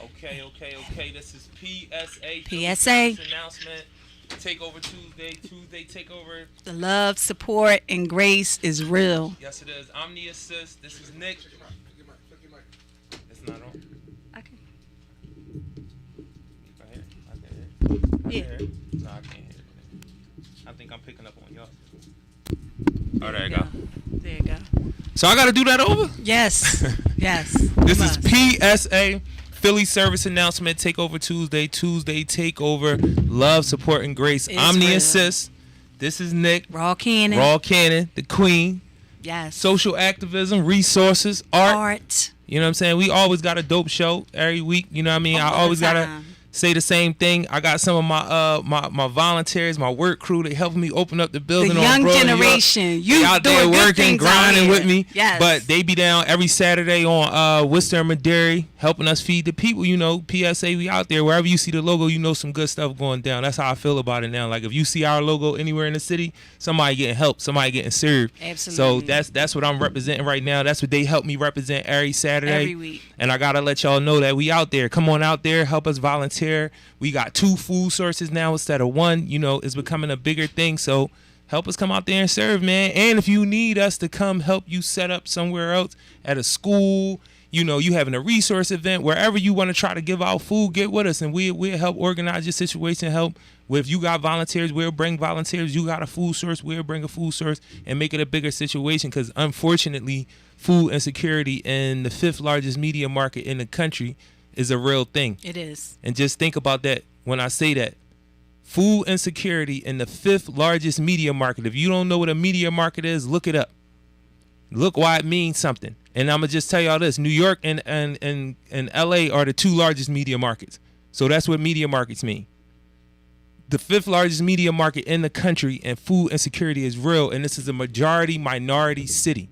Okay. This is PSA. PSA. Announcement. Takeover Tuesday. Tuesday takeover. The love, support, and grace is real. Yes, it is. I'm the assist. This is Nick. It's not on. Okay. I can hear it. No, I can't hear it. I think I'm picking up on y'all. Oh, there you go. There you go. So I got to do that over? Yes. Yes. This is PSA. Philly service announcement. Takeover Tuesday. Tuesday takeover. Love, support, and grace. I'm the assist. This is Nick. Raw Cannon. Raw Cannon, the queen. Yes. Social activism, resources, art. You know what I'm saying? We always got a dope show every week. You know what I mean? I always got to say the same thing. I got some of my volunteers, my work crew. They helping me open up the building. The young generation. You out there working, grinding with me. Yes. But they be down every Saturday on Worcester and Madera, helping us feed the people. You know, PSA, we out there. Wherever you see the logo, you know some good stuff going down. That's how I feel about it now. Like if you see our logo anywhere in the city, somebody getting help, somebody getting served. Absolutely. So that's what I'm representing right now. That's what they help me represent every Saturday. Every week. And I gotta let y'all know that we out there. Come on out there, help us volunteer. We got 2 food sources now instead of 1. You know, it's becoming a bigger thing. So help us come out there and serve, man. And if you need us to come help you set up somewhere else at a school, you know, you having a resource event, wherever you want to try to give out food, get with us and we'll help organize your situation. Help if you got volunteers, we'll bring volunteers. You got a food source, we'll bring a food source and make it a bigger situation. Because unfortunately, food insecurity in the 5th largest media market in the country is a real thing. It is. And just think about that when I say that. Food insecurity in the 5th largest media market. If you don't know what a media market is, look it up. Look why it means something. And I'm going to just tell y'all this. New York and LA are the 2 largest media markets. So that's what media markets mean. The 5th largest media market in the country, and food insecurity is real. And this is a majority minority city.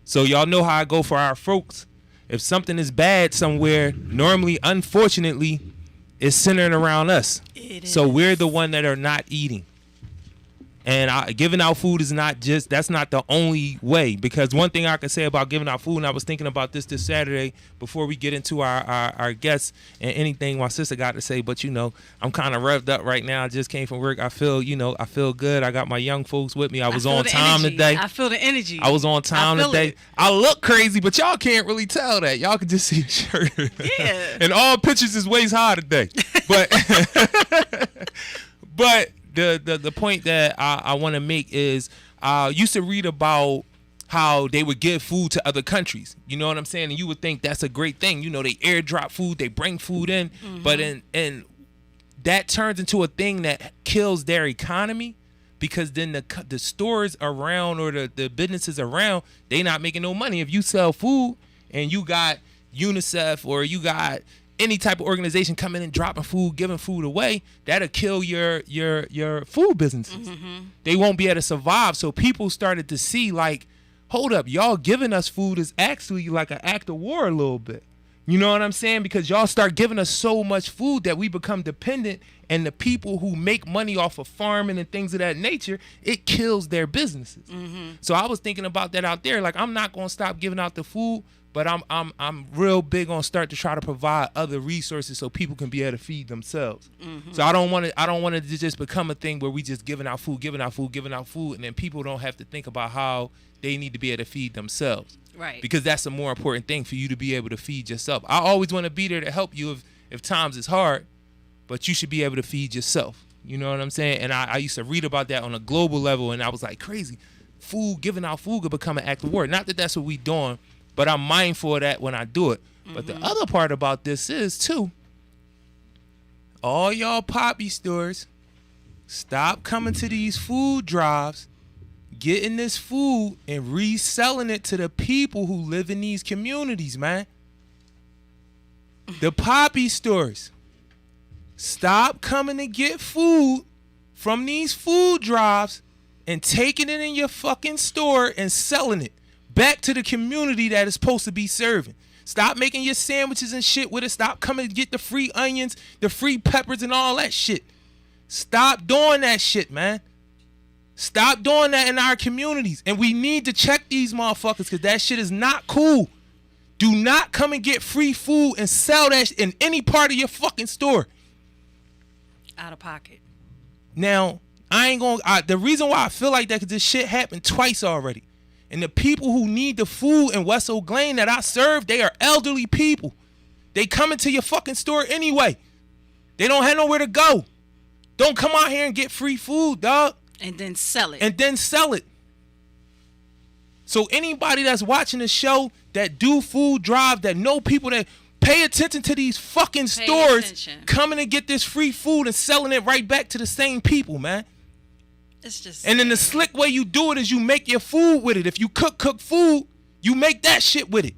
So y'all know how I go for our folks. If something is bad somewhere, normally, unfortunately, it's centered around us. So we're the one that are not eating. And giving out food is that's not the only way. Because one thing I can say about giving out food, and I was thinking about this Saturday before we get into our guests and anything my sister got to say. But, you know, I'm kind of revved up right now. I just came from work. I feel good. I got my young folks with me. I was on time today. I feel the energy. I was on time today. I look crazy, but y'all can't really tell that. Y'all can just see the shirt. Yeah. And all pictures is waist high today. But but the point that I want to make is I used to read about how they would give food to other countries. You know what I'm saying? And you would think that's a great thing. You know, they airdrop food, they bring food in. Mm-hmm. But and that turns into a thing that kills their economy, because then the stores around or the businesses around, they not making no money. If you sell food and you got UNICEF or you got any type of organization coming and dropping food, giving food away, that'll kill your food businesses. Mm-hmm. They won't be able to survive. So people started to see, like, hold up, y'all giving us food is actually like an act of war a little bit. You know what I'm saying? Because y'all start giving us so much food that we become dependent, and the people who make money off of farming and things of that nature, it kills their businesses. Mm-hmm. So I was thinking about that out there. Like, I'm not going to stop giving out the food, but I'm real big on start to try to provide other resources so people can be able to feed themselves. Mm-hmm. So I don't want it to just become a thing where we just giving out food, and then people don't have to think about how they need to be able to feed themselves. Right. Because that's a more important thing for you to be able to feed yourself. I always want to be there to help you if times is hard, but you should be able to feed yourself. You know what I'm saying? And I used to read about that on a global level, and I was like, crazy. Giving out food could become an act of war. Not that that's what we doing, but I'm mindful of that when I do it. Mm-hmm. But the other part about this is, too, all y'all poppy stores, stop coming to these food drives, getting this food and reselling it to the people who live in these communities, man. The poppy stores, stop coming to get food from these food drives and taking it in your fucking store and selling it back to the community that is supposed to be serving. Stop making your sandwiches and shit with it. Stop coming to get the free onions, the free peppers, and all that shit. Stop doing that shit, man. Stop doing that in our communities. And we need to check these motherfuckers, because that shit is not cool. Do not come and get free food and sell that in any part of your fucking store. Out of pocket. Now, I ain't gonna. The reason why I feel like that, because this shit happened twice already. And the people who need the food in West Oak Lane that I serve, they are elderly people. They come into your fucking store anyway. They don't have nowhere to go. Don't come out here and get free food, dog. And then sell it. And then sell it. So anybody that's watching the show that do food drive, that know people that pay attention to these fucking stores coming to get this free food and selling it right back to the same people, man. It's just. And then the slick way you do it is you make your food with it. If you cook food, you make that shit with it.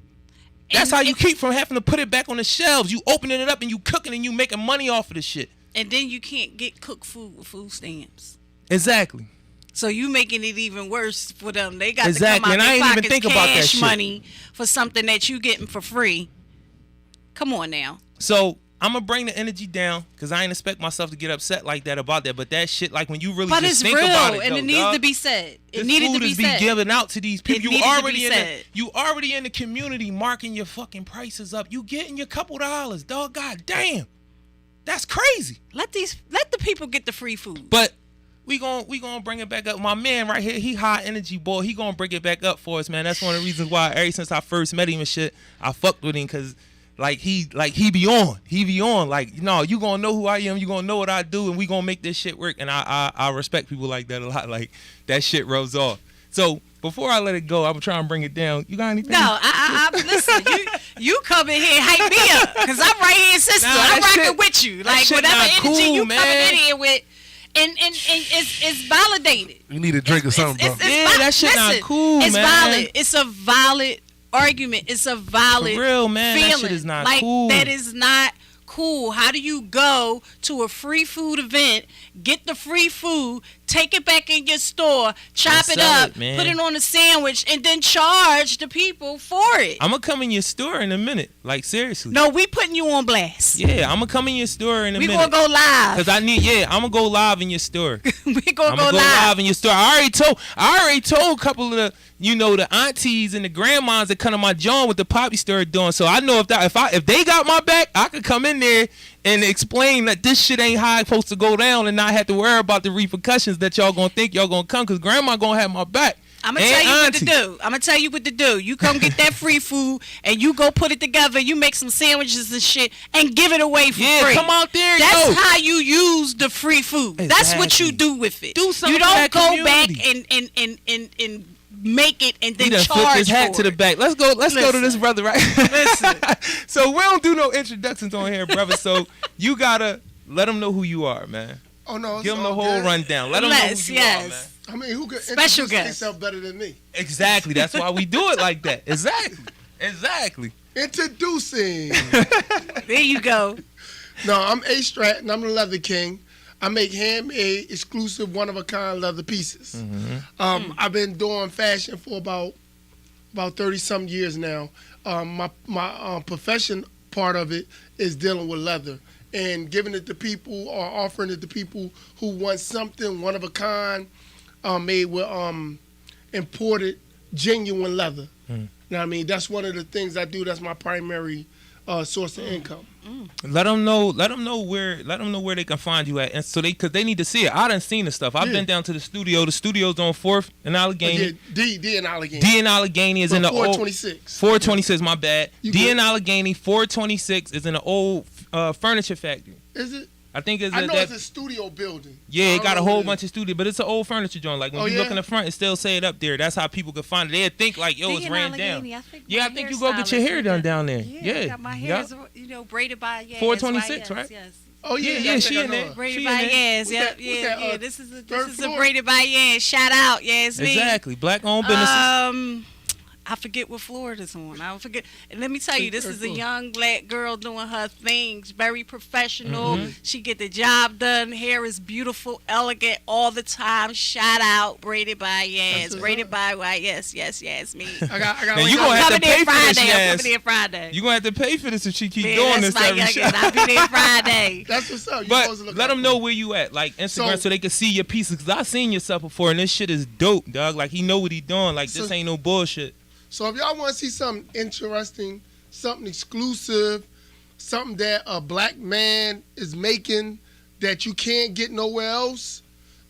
That's how you keep from having to put it back on the shelves. You opening it up and you cooking and you making money off of the shit. And then you can't get cooked food with food stamps. Exactly. So you making it even worse for them. They got exactly. to come out and I their ain't pockets, even think about that cash shit. money for something that you getting for free. Come on now. So I'm gonna bring the energy down because I ain't expect myself to get upset like that about that. But that shit, like when you really but just it's think real, about it, and it needs to be said. It needed to be said. Given out to these people. You already in the community marking your fucking prices up. You getting your couple dollars, dog. God damn, that's crazy. Let the people get the free food. But we gonna bring it back up. My man right here, he high energy boy. He gonna bring it back up for us, man. That's one of the reasons why ever since I first met him and shit, I fucked with him because. He be on. Like, no, you gonna know who I am. You gonna know what I do, and we gonna make this shit work. And I respect people like that a lot. Like that shit rubs off. So before I let it go, I'm trying to bring it down. You got anything? No, I listen. You come in here and hype me up because I'm right here, sister. I'm rocking with you. Like whatever energy cool, you man. coming in here with, and it's validated. You need a drink or something, bro. That shit not cool, man. It's valid. It's a valid argument. It's a valid for real, man. feeling. That shit is not like, cool. That is not cool. How do you go to a free food event, get the free food, take it back in your store, chop it up, put it on a sandwich, and then charge the people for it? I'm gonna come in your store in a minute. Like seriously. No, we putting you on blast. Yeah, I'm gonna come in your store in a minute. We gonna go live. Cause I'm gonna go live in your store. We gonna go live in your store. I already told a couple of the the aunties and the grandmas that come to my joint with the poppy store doing. So I know if they got my back, I could come in there and explain that this shit ain't how it's supposed to go down and not have to worry about the repercussions that y'all gonna think y'all gonna come, because grandma gonna have my back. I'm gonna tell you what to do. I'm gonna tell you what to do. You come get that free food and you go put it together. You make some sandwiches and shit and give it away for free. Yeah, come out there. That's how you use the free food. Exactly. That's what you do with it. Do something. You don't go community. back and make it and then charge flip his hat to the back. Let's go to this brother right. Listen. So we don't do no introductions on here, brother. So you gotta let them know who you are, man. Oh no, give them the whole rundown. Let them know who you are, man. I mean, who could special introduce themselves better than me? Exactly. That's why we do it like that. Exactly. Introducing. There you go. No, I'm A Stratton. I'm the Leather King. I make handmade, exclusive, one-of-a-kind leather pieces. Mm-hmm. I've been doing fashion for about 30-some years now. My profession part of it is dealing with leather and giving it to people or offering it to people who want something one-of-a-kind made with imported, genuine leather. You know what I mean? That's one of the things I do. That's my primary source of income. Let them know where they can find you at, and so because they need to see it. I done seen the stuff. I've been down to the studio. The studio's on 4th in Allegheny. D in Allegheny. D in Allegheny is in the 426. 426. My bad. D in Allegheny. 426 is in the old furniture factory. Is it? I think it's. I know it's a studio building. Yeah, it got a whole bunch of studio, but it's an old furniture joint. Like when you look in the front, it still say it up there. That's how people can find it. They'd think like, yo, it's ran down. I think you go get your hair done down there. Yeah. Got my hair, braided by Yaz. 426, right? Yes. Oh yeah, she in there. Braided by Yaz. Yeah. This is a braided by Yaz. Shout out, Yaz. Exactly. Black owned businesses. I forget what floor it is on. I forget. And let me tell you, this is a young black girl doing her things, very professional. She get the job done. Hair is beautiful, elegant all the time. Shout out, braided by Yaz. Braided by yes, me. I got. Now you gonna have to pay for this, Yaz. I'm coming there Friday. You gonna have to pay for this if she keep doing this every show. I'll be there Friday. That's what's up. But let them know where you at, like Instagram, so they can see your pieces. Cause I seen your stuff before, and this shit is dope, dog. Like he know what he doing. Like this ain't no bullshit. So if y'all want to see something interesting, something exclusive, something that a black man is making that you can't get nowhere else,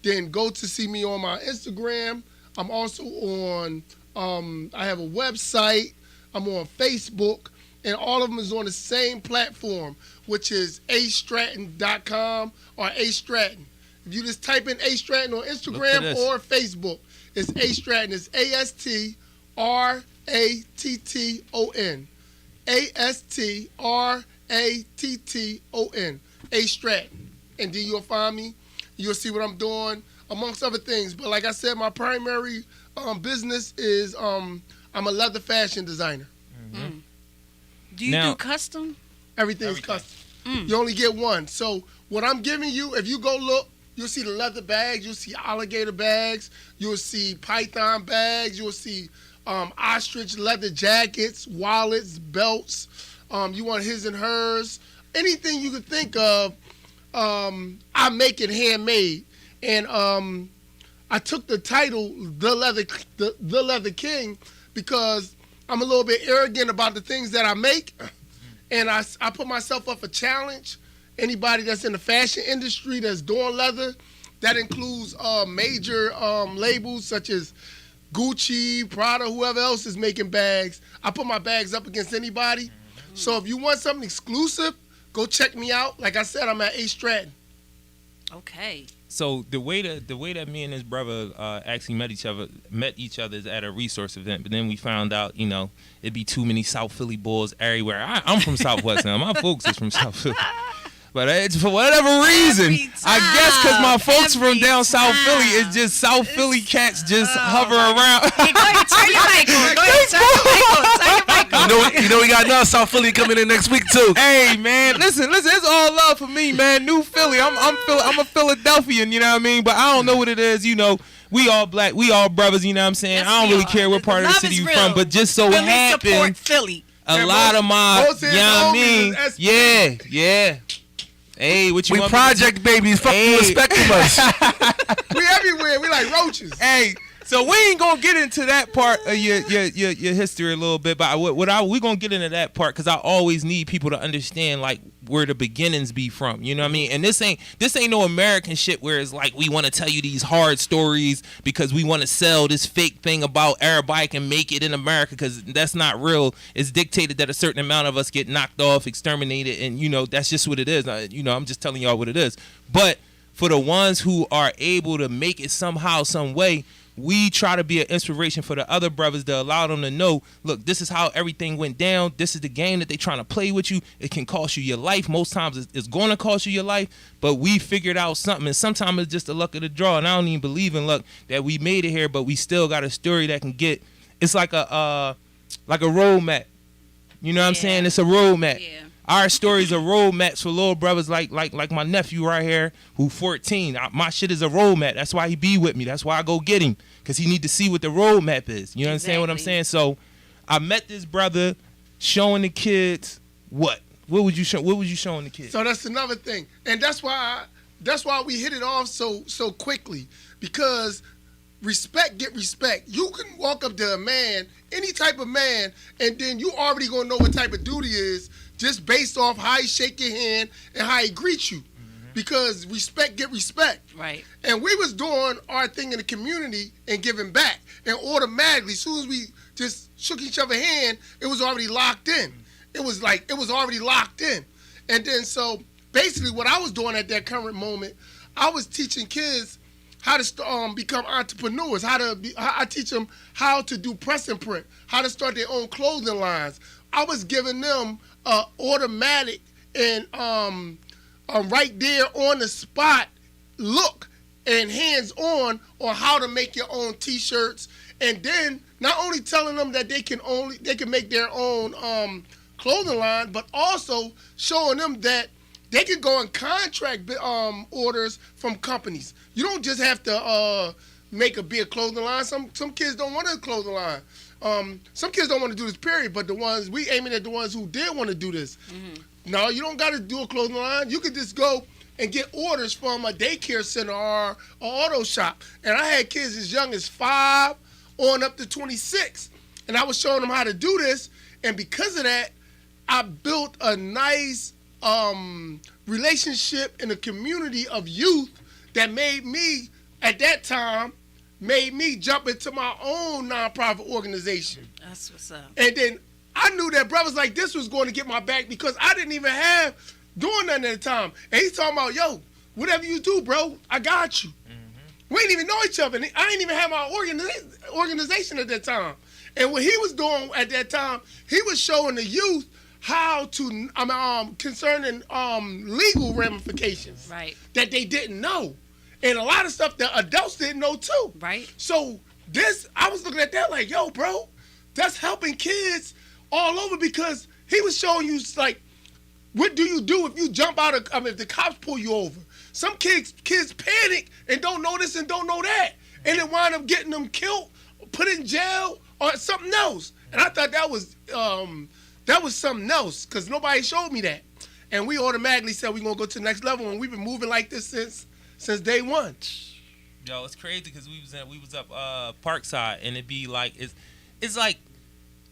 then go to see me on my Instagram. I'm also on, I have a website. I'm on Facebook. And all of them is on the same platform, which is astratton.com or astratton. If you just type in astratton on Instagram or Facebook, it's astratton. It's astratton. astratton. Astratton. And then you'll find me. You'll see what I'm doing, amongst other things. But like I said, my primary business is I'm a leather fashion designer. Mm-hmm. Do you do custom? Everything's custom. You only get one. So what I'm giving you, if you go look, you'll see the leather bags, you'll see alligator bags, you'll see python bags, you'll see ostrich leather jackets, wallets, belts. You want his and hers. Anything you could think of, I make it handmade. And I took the title, The Leather King, because I'm a little bit arrogant about the things that I make, and I put myself up for challenge. Anybody that's in the fashion industry that's doing leather, that includes major labels such as Gucci, Prada, whoever else is making bags. I put my bags up against anybody. So if you want something exclusive, go check me out. Like I said, I'm at astratton. Okay. So the way that me and his brother actually met each other is at a resource event, but then we found out, it'd be too many South Philly boys everywhere. I'm from Southwest now. My folks is from South Philly. But it's for whatever reason, I guess because my folks from down South Philly, it's just South Philly cats just hover around. Hey, go ahead, turn your mic on. Go ahead, turn your mic on. You know we got another South Philly coming in next week too. Hey man, listen, it's all love for me, man. New Philly, I'm a Philadelphian, you know what I mean? But I don't know what it is, We all black, we all brothers, you know what I'm saying? Yes, I don't really care what part of the city you from, but just so Philly happen support Philly. a lot of my, you know what I mean? Yeah. Hey, what you we want project babies. Fuck you expecting us. We everywhere. We like roaches. Hey, so we ain't gonna get into that part of your history a little bit, but we gonna get into that part because I always need people to understand like where the beginnings be from. You know what I mean? And this ain't no American shit where it's like we want to tell you these hard stories because we want to sell this fake thing about everybody can make it in America, because that's not real. It's dictated that a certain amount of us get knocked off, exterminated, and that's just what it is. I'm just telling y'all what it is. But for the ones who are able to make it somehow, some way, we try to be an inspiration for the other brothers to allow them to know, look, this is how everything went down. This is the game that they trying to play with you. It can cost you your life. Most times it's going to cost you your life, but we figured out something, and sometimes it's just the luck of the draw, and I don't even believe in luck that we made it here, but we still got a story that can get, it's like a road map. You know what I'm saying? It's a road map. Yeah. Our stories are road maps for little brothers like my nephew right here who 14. My shit is a road map. That's why he be with me. That's why I go get him, because he need to see what the road map is. You understand what I'm saying? So I met this brother showing the kids what? What was you showing the kids? So that's another thing. And that's why we hit it off so quickly, because respect get respect. You can walk up to a man, any type of man, and then you already gonna know what type of dude he is just based off how he shake your hand and how he greet you. Because respect get respect. Right. And we was doing our thing in the community and giving back. And automatically, as soon as we just shook each other's hand, it was already locked in. It was already locked in. And then so basically what I was doing at that current moment, I was teaching kids how to become entrepreneurs, I teach them how to do press and print, how to start their own clothing lines. I was giving them automatic and right there on the spot look and hands-on how to make your own T-shirts, and then not only telling them that they can make their own clothing line, but also showing them that they can go and contract orders from companies. You don't just have to make a big clothing line. Some kids don't want a clothing line. Some kids don't want to do this, period, but we aiming at the ones who did want to do this. Mm-hmm. No, you don't got to do a clothing line. You could just go and get orders from a daycare center or an auto shop. And I had kids as young as 5 on up to 26. And I was showing them how to do this. And because of that, I built a nice relationship in a community of youth that made me, at that time, jump into my own nonprofit organization. That's what's up. And then I knew that brothers like this was going to get my back because I didn't even have doing nothing at the time. And he's talking about, yo, whatever you do, bro, I got you. We didn't even know each other. I didn't even have my organization at that time. And what he was doing at that time, he was showing the youth how to, concerning legal ramifications that they didn't know. And a lot of stuff that adults didn't know too. Right. So I was looking at that like, yo, bro, that's helping kids all over because he was showing you like, what do you do if you jump out of, if the cops pull you over? Some kids panic and don't know this and don't know that. And it wind up getting them killed, put in jail, or something else. And I thought that was something else because nobody showed me that. And we automatically said we're going to go to the next level, and we've been moving like this since day one. Yo, it's crazy because we was up Parkside, and it'd be like, it's like,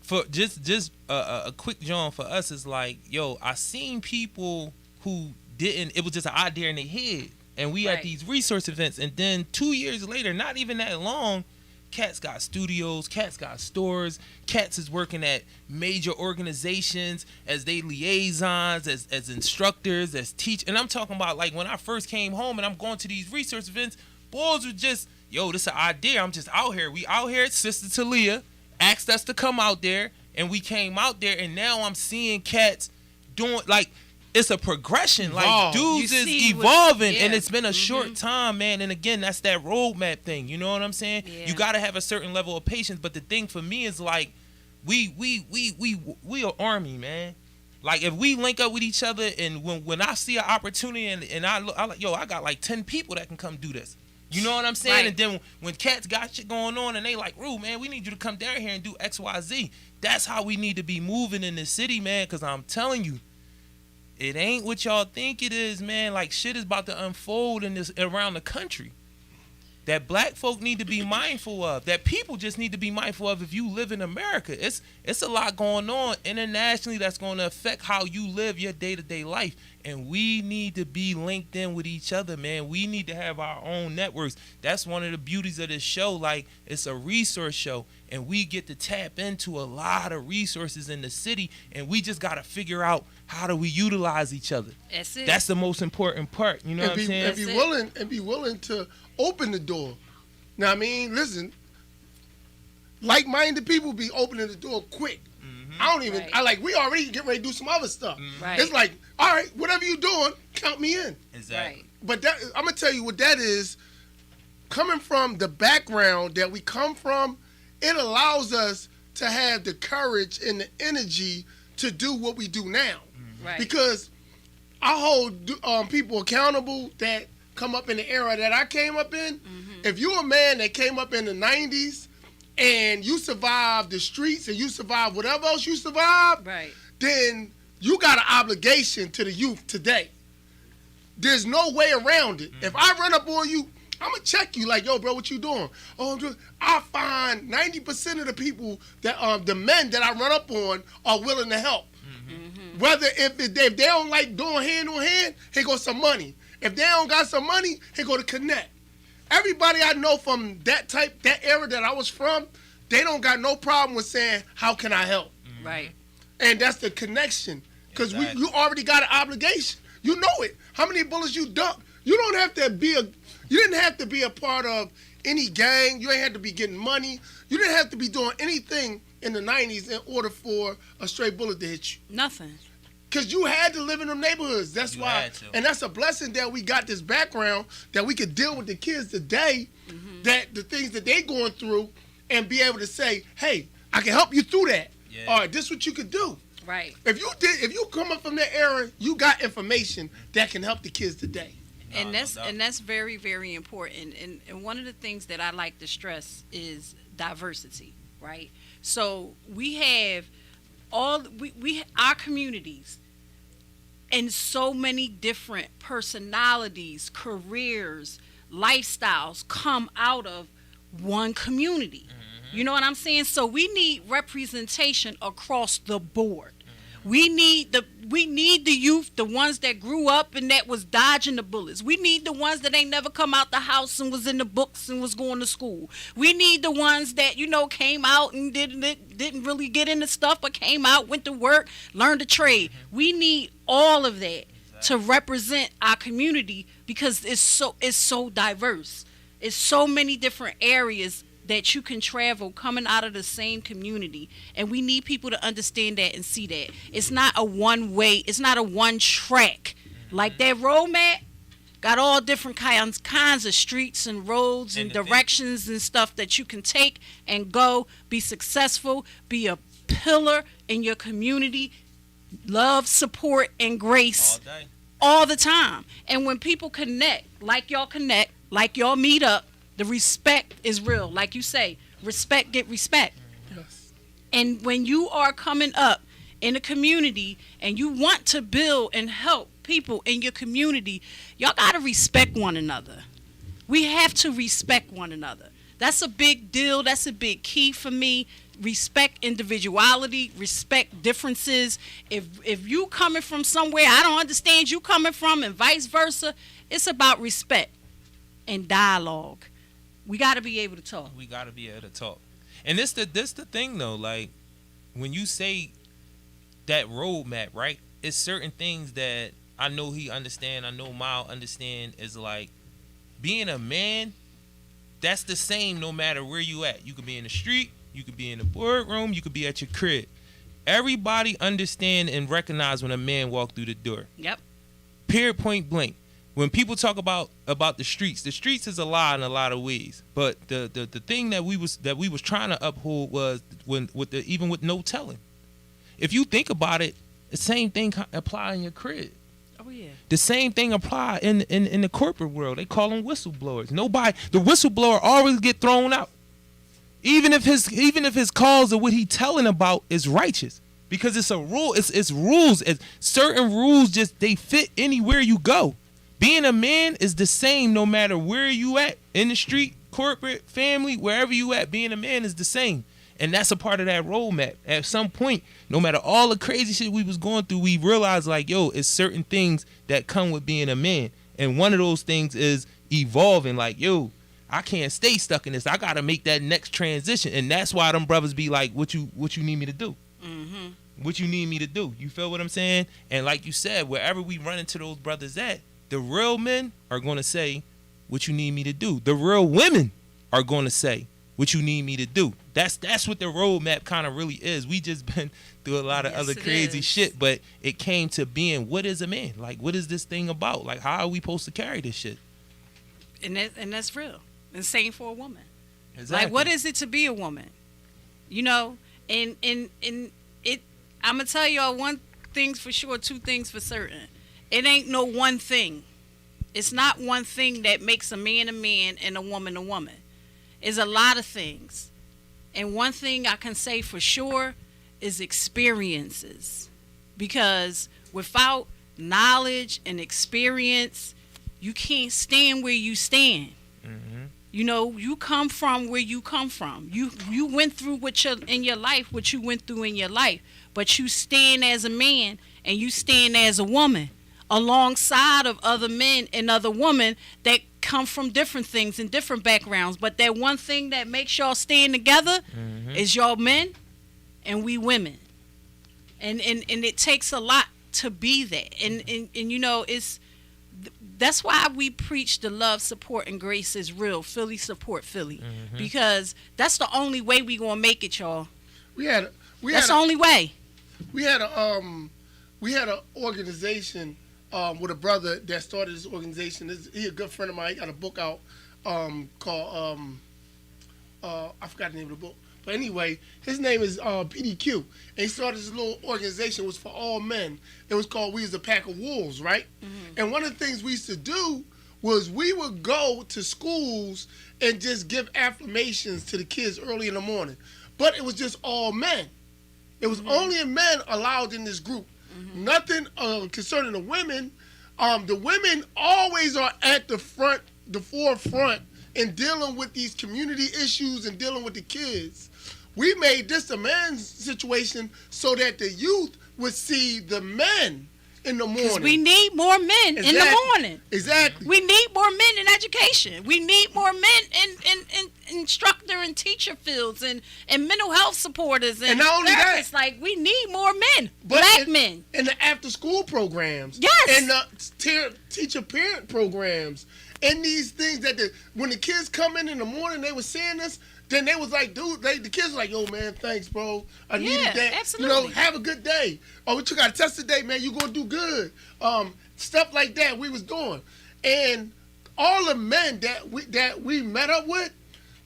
for just a quick John for us is like, yo, I seen people who didn't, it was just an idea in their head, and we at these resource events, and then 2 years later, not even that long, cats got studios, cats got stores, cats is working at major organizations as they liaisons, as instructors, as and I'm talking about like when I first came home and I'm going to these resource events, boys were just, yo, this is an idea, I'm just out here. We out here, Sister Talia asked us to come out there, and we came out there, and now I'm seeing cats doing, like, it's a progression. Like, dudes is evolving, and it's been a short time, man. And again, that's that roadmap thing. You know what I'm saying? Yeah. You got to have a certain level of patience. But the thing for me is like, we are army, man. Like if we link up with each other, and when I see an opportunity, and I like, yo, I got like 10 people that can come do this. You know what I'm saying? Right. And then when cats got shit going on, and they like, Rue, man, we need you to come down here and do X, Y, Z. That's how we need to be moving in this city, man. Because I'm telling you, it ain't what y'all think it is, man. Like, shit is about to unfold in this around the country that black folk need to be mindful of, that people just need to be mindful of if you live in America. It's a lot going on internationally that's going to affect how you live your day-to-day life. And we need to be linked in with each other, man. We need to have our own networks. That's one of the beauties of this show. Like, it's a resource show, and we get to tap into a lot of resources in the city, and we just got to figure out how do we utilize each other. That's it. That's the most important part. You know what I'm saying? And be willing to open the door. Now, I mean, listen, like-minded people be opening the door quick. I don't even, we already getting ready to do some other stuff. Right. It's like, all right, whatever you doing, count me in. Exactly. But that, I'm going to tell you what that is. Coming from the background that we come from, it allows us to have the courage and the energy to do what we do now. Right. Because I hold people accountable that come up in the era that I came up in. If you're a man that came up in the 90s and you survived the streets and you survived whatever else you survived, then you got an obligation to the youth today. There's no way around it. If I run up on you, I'm going to check you like, yo, bro, what you doing? Oh, I'm doing. I find 90% of the people, that the men that I run up on are willing to help. Whether if they don't like doing hand-on-hand, here goes some money. If they don't got some money, here go to connect. Everybody I know from that era that I was from, they don't got no problem with saying, how can I help? Right. And that's the connection. Because you already got an obligation. You know it. How many bullets you dumped? You didn't have to be a part of any gang. You ain't had to be getting money. You didn't have to be doing anything in the 90s in order for a stray bullet to hit you. Nothing. Because you had to live in them neighborhoods. That's why. And that's a blessing that we got this background, that we could deal with the kids today, that the things that they going through, and be able to say, hey, I can help you through that. Yeah. All right, this is what you could do. Right. If you come up from that era, you got information that can help the kids today. And that's very, very important. And one of the things that I like to stress is diversity, right? So we have our communities and so many different personalities, careers, lifestyles come out of one community. You know what I'm saying? So we need representation across the board. We need the youth, the ones that grew up and that was dodging the bullets. We need the ones that ain't never come out the house and was in the books and was going to school. We need the ones that, came out and didn't really get into stuff, but came out, went to work, learned a trade. We need all of that to represent our community because it's so diverse. It's so many different areas that you can travel coming out of the same community, and we need people to understand that and see that it's not a one way, it's not a one track. Like that roadmap got all different kinds of streets and roads and directions and stuff that you can take and go be successful, be a pillar in your community, love, support, and grace all the time. And when people connect, like y'all meet up, the respect is real. Like you say, respect get respect. Yes. And when you are coming up in a community and you want to build and help people in your community, y'all got to respect one another. We have to respect one another. That's a big deal. That's a big key for me. Respect individuality, respect differences. If you coming from somewhere I don't understand you coming from and vice versa, it's about respect and dialogue. We got to be able to talk. And this the thing though, like when you say that roadmap, right? It's certain things that I know he understand, I know Mal understand is like being a man, that's the same no matter where you at. You could be in the street, you could be in the boardroom, you could be at your crib. Everybody understand and recognize when a man walk through the door. Yep. Period, point blank. When people talk about the streets is a lie in a lot of ways. But the thing that we was trying to uphold was even with no telling. If you think about it, the same thing apply in your crib. Oh yeah. The same thing apply in the corporate world. They call them whistleblowers. The whistleblower always get thrown out. Even if his cause of what he telling about is righteous. Because it's a rule. It's rules. Certain rules they fit anywhere you go. Being a man is the same no matter where you at, in the street, corporate, family, wherever you at, being a man is the same. And that's a part of that roadmap. At some point, no matter all the crazy shit we was going through, we realized like, yo, it's certain things that come with being a man. And one of those things is evolving like, yo, I can't stay stuck in this. I got to make that next transition. And that's why them brothers be like, what you need me to do? Mm-hmm. What you need me to do? You feel what I'm saying? And like you said, wherever we run into those brothers at, the real men are going to say what you need me to do. The real women are going to say what you need me to do. That's what the roadmap kind of really is. We just been through a lot of other crazy shit, but it came to being, what is a man? Like, what is this thing about? Like, how are we supposed to carry this shit? And that's real. And same for a woman. Exactly. Like, what is it to be a woman? And it. I'm gonna tell y'all one thing's for sure, two things for certain. It ain't no one thing. It's not one thing that makes a man and a woman a woman. It's a lot of things. And one thing I can say for sure is experiences. Because without knowledge and experience, you can't stand where you stand. Mm-hmm. You come from where you come from. You went through in your life what you went through in your life. But you stand as a man and you stand as a woman, alongside of other men and other women that come from different things and different backgrounds. But that one thing that makes y'all stand together is y'all men and we women. And it takes a lot to be that. And it's that's why we preach the love, support, and grace is real. Philly support Philly. Mm-hmm. Because that's the only way we gonna make it, y'all. That's the only way. We had an organization with a brother that started this organization. He's a good friend of mine. He got a book out called I forgot the name of the book. But anyway, his name is PDQ. And he started this little organization. It was for all men. It was called We As a Pack of Wolves, right? Mm-hmm. And one of the things we used to do was we would go to schools and just give affirmations to the kids early in the morning. But it was just all men. It was only men allowed in this group. Mm-hmm. Nothing concerning the women. The women always are at the forefront in dealing with these community issues and dealing with the kids. We made this a man's situation so that the youth would see the men in the morning. Because we need more men in the morning. Exactly. We need more men in education. We need more men in instructor and teacher fields and mental health supporters and not only therapists. that, Like, we need more men, black men. In the after-school programs. Yes. And the teacher-parent programs. And these things that when the kids come in the morning, they were seeing this, then they was like, dude, the kids were like, yo, man, thanks, bro. I needed that. Absolutely. Have a good day. Oh, we took our test today, man. You gonna do good. Stuff like that we was doing. And all the men that we met up with,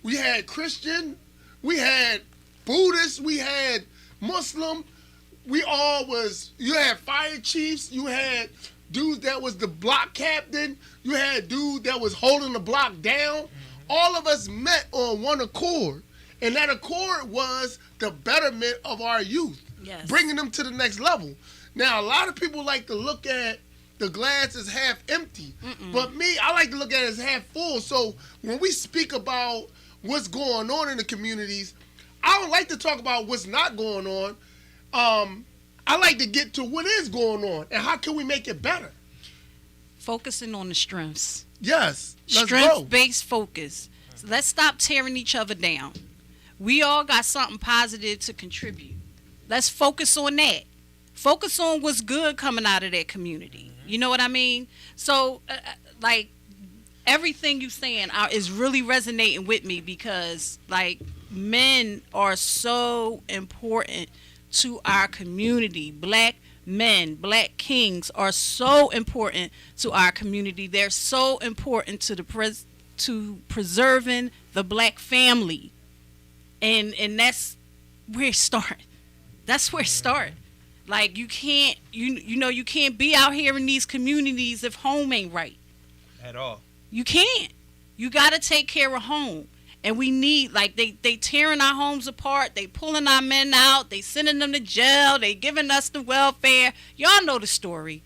we had Christian, we had Buddhist, we had Muslim, you had fire chiefs, you had dudes that was the block captain, you had dude that was holding the block down. All of us met on one accord, and that accord was the betterment of our youth, bringing them to the next level. Now, a lot of people like to look at the glass as half empty, but me, I like to look at it as half full. So when we speak about what's going on in the communities, I don't like to talk about what's not going on. I like to get to what is going on and how can we make it better. Focusing on the strengths. Yes, let's go. Strength-based focus. So let's stop tearing each other down. We all got something positive to contribute. Let's focus on that. Focus on what's good coming out of that community. You know what I mean? So, like, everything you're saying is really resonating with me because, like, men are so important to our community. Black men, black kings are so important to our community. They're so important to preserving the black family. And that's where it starts. That's where it starts. Like, you can't you can't be out here in these communities if home ain't right. At all. You can't. You got to take care of home. And we need, like, they tearing our homes apart. They pulling our men out. They sending them to jail. They giving us the welfare. Y'all know the story.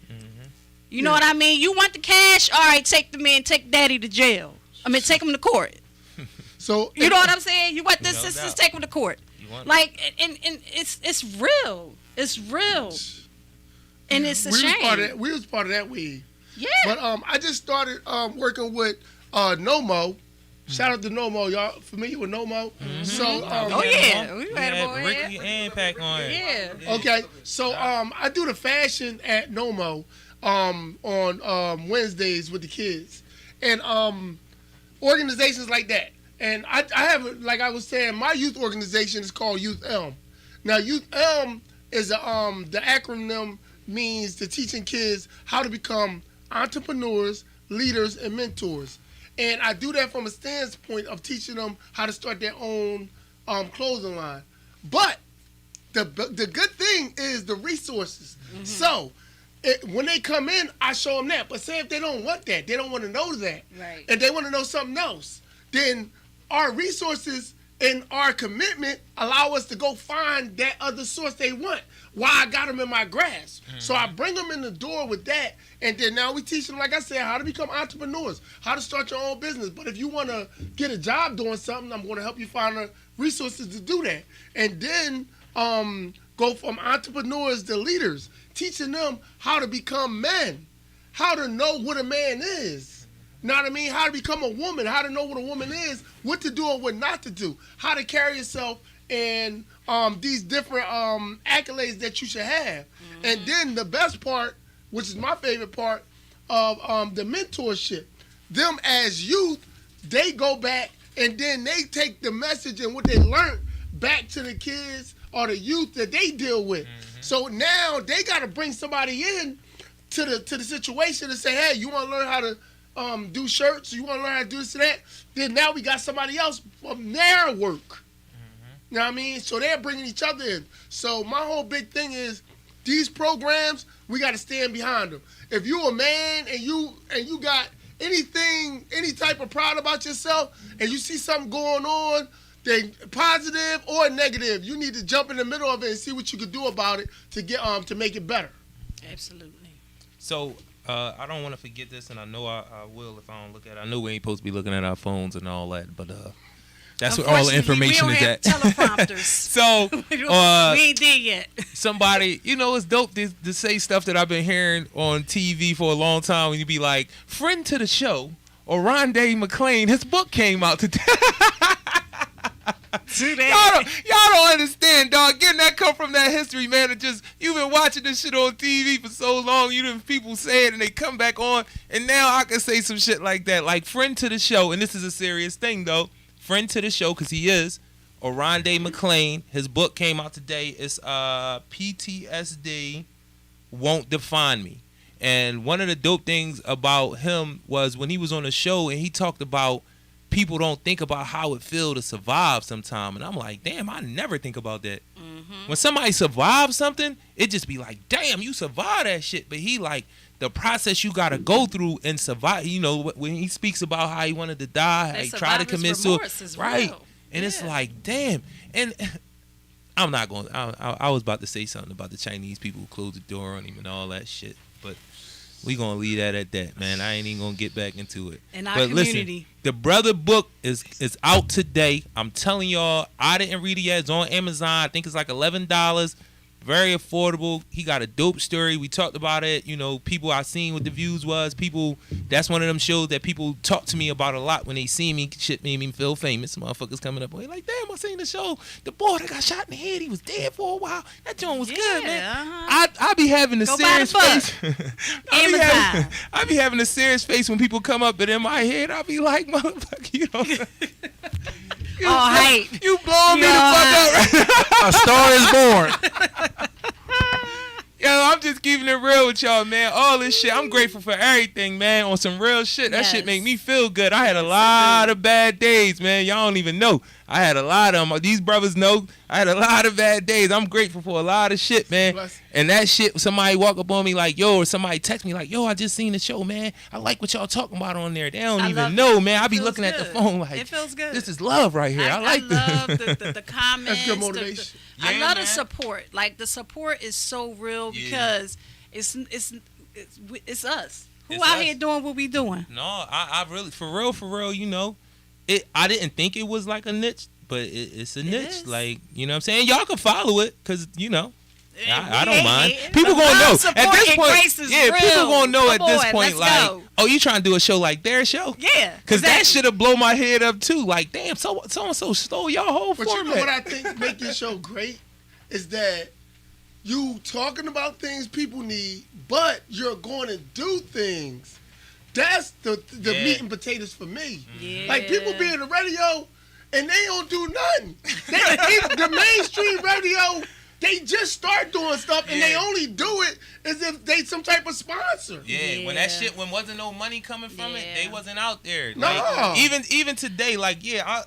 You know what I mean? You want the cash? All right, take the man, take daddy to jail. I mean, take him to court. So you know what I'm saying? You want this, sisters, take him to court. Like, and it's real. It's real. And it's a shame. We was part of that wave. Yeah. But I just started working with Nomo. Shout out to Nomo. Y'all familiar with Nomo? So we had a boy Ricky and Pac on it. Yeah. Okay. So I do the fashion at Nomo on Wednesdays with the kids. And organizations like that. And I have, like I was saying, my youth organization is called Youth Elm. Now, Youth Elm is the acronym means to teaching kids how to become entrepreneurs, leaders, and mentors. And I do that from a standpoint of teaching them how to start their own clothing line. But the good thing is the resources. So when they come in, I show them that. But say if they don't want that, they don't want to know that, right, and they want to know something else, then our resources and our commitment allow us to go find that other source they want. Why I got them in my grasp. So I bring them in the door with that, and then now we teach them, like I said, how to become entrepreneurs, how to start your own business. But if you want to get a job doing something, I'm going to help you find the resources to do that. And then go from entrepreneurs to leaders, teaching them how to become men, how to know what a man is. You know what I mean? How to become a woman, how to know what a woman is, what to do and what not to do, how to carry yourself, and these different accolades that you should have. And then the best part, which is my favorite part of the mentorship, them as youth, they go back and then they take the message and what they learned back to the kids or the youth that they deal with. So now they got to bring somebody in to the situation and say, hey, you want to learn how to do shirts, you want to learn how to do this and that, then now we got somebody else from their work. You know what I mean? So they're bringing each other in. So my whole big thing is these programs, we got to stand behind them. If you a man and you got anything, any type of pride about yourself, and you see something going on, then positive or negative, you need to jump in the middle of it and see what you could do about it to get to make it better. Absolutely. So I don't want to forget this, and I know I will if I don't look at it. I know we ain't supposed to be looking at our phones and all that, but That's where all the information is at. Teleprompters. So we ain't there yet. Somebody, it's dope to say stuff that I've been hearing on TV for a long time. When you be like, friend to the show, Oronde McClain, his book came out today. Y'all don't understand, dog. Getting that come from that history, man. You've been watching this shit on TV for so long. People say it and they come back on, and now I can say some shit like that. Like, friend to the show, and this is a serious thing though. Friend to the show, because he is Oronde McClain. His book came out today. It's PTSD Won't Define Me. And one of the dope things about him was when he was on the show and he talked about people don't think about how it feels to survive sometime. And I'm like, damn, I never think about that. Mm-hmm. When somebody survives something, it just be like, damn, you survived that shit. But he like, the process you got to go through and survive, when he speaks about how he wanted to die, how he tried to commit suicide. Right. And it's like, damn. And I'm not going I was about to say something about the Chinese people who closed the door on him and all that shit. But we going to leave that at that, man. I ain't even going to get back into it. In our community. Listen, the brother book is out today. I'm telling y'all, I didn't read it yet. It's on Amazon. I think it's like $11. Very affordable. He got a dope story. We talked about it. People I seen what the views was. People, that's one of them shows that people talk to me about a lot when they see me. Shit made me feel famous. Motherfuckers coming up. Like, damn, I seen the show. The boy that got shot in the head, he was dead for a while. That joint was good, man. Uh-huh. I be having a serious face. I be having a serious face when people come up, but in my head, I be like, motherfucker, You blowing me the fuck up right now. A star is born. Yo, I'm just keeping it real with y'all, man. All this shit, I'm grateful for everything, man. On some real shit, that shit make me feel good. I had a lot of bad days, man. Y'all don't even know. I had a lot of them. These brothers know I had a lot of bad days. I'm grateful for a lot of shit, man. And that shit, somebody walk up on me like, yo, or somebody text me like, yo, I just seen the show, man. I like what y'all talking about on there. They don't even know, man. I be looking at the phone like, it feels good. This is love right here. I like this. I love the comments. That's good motivation. I love the support. Like, the support is so real because it's us. Who out here doing what we doing? No, I really, for real, I didn't think it was like a niche, but it's a niche. Like, you know what I'm saying? Y'all can follow it because, I don't mind. People gonna know at this point. People gonna know at this point. Like, oh, you trying to do a show like their show? Yeah, because that should have blow my head up too. Like, damn, so and so stole y'all whole format. But you know what I think make your show great is that you talking about things people need, but you're going to do things. That's the meat and potatoes for me. Yeah. Like, people be in the radio and they don't do nothing. The mainstream radio, they just start doing stuff and they only do it as if they some type of sponsor. Yeah, when wasn't no money coming from it, they wasn't out there. No. Like, even today, like,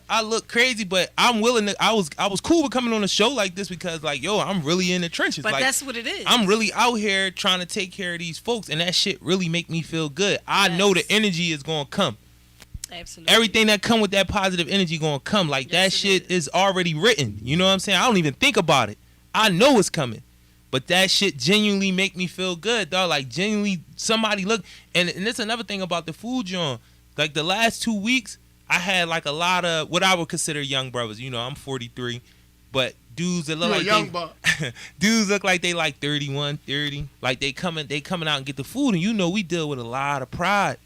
I look crazy, but I'm willing to. I was cool with coming on a show like this because, like, yo, I'm really in the trenches. But like, that's what it is. I'm really out here trying to take care of these folks, and that shit really make me feel good. I know the energy is gonna come. Absolutely. Everything that come with that positive energy gonna come. Like, that shit is already written. You know what I'm saying? I don't even think about it. I know it's coming. But that shit genuinely make me feel good, dog. Like, genuinely, somebody look. And it's another thing about the food, John. Like, the last 2 weeks, I had, like, a lot of what I would consider young brothers. I'm 43. But dudes that look dudes look like they like 31, 30. Like, they coming out and get the food. And we deal with a lot of pride.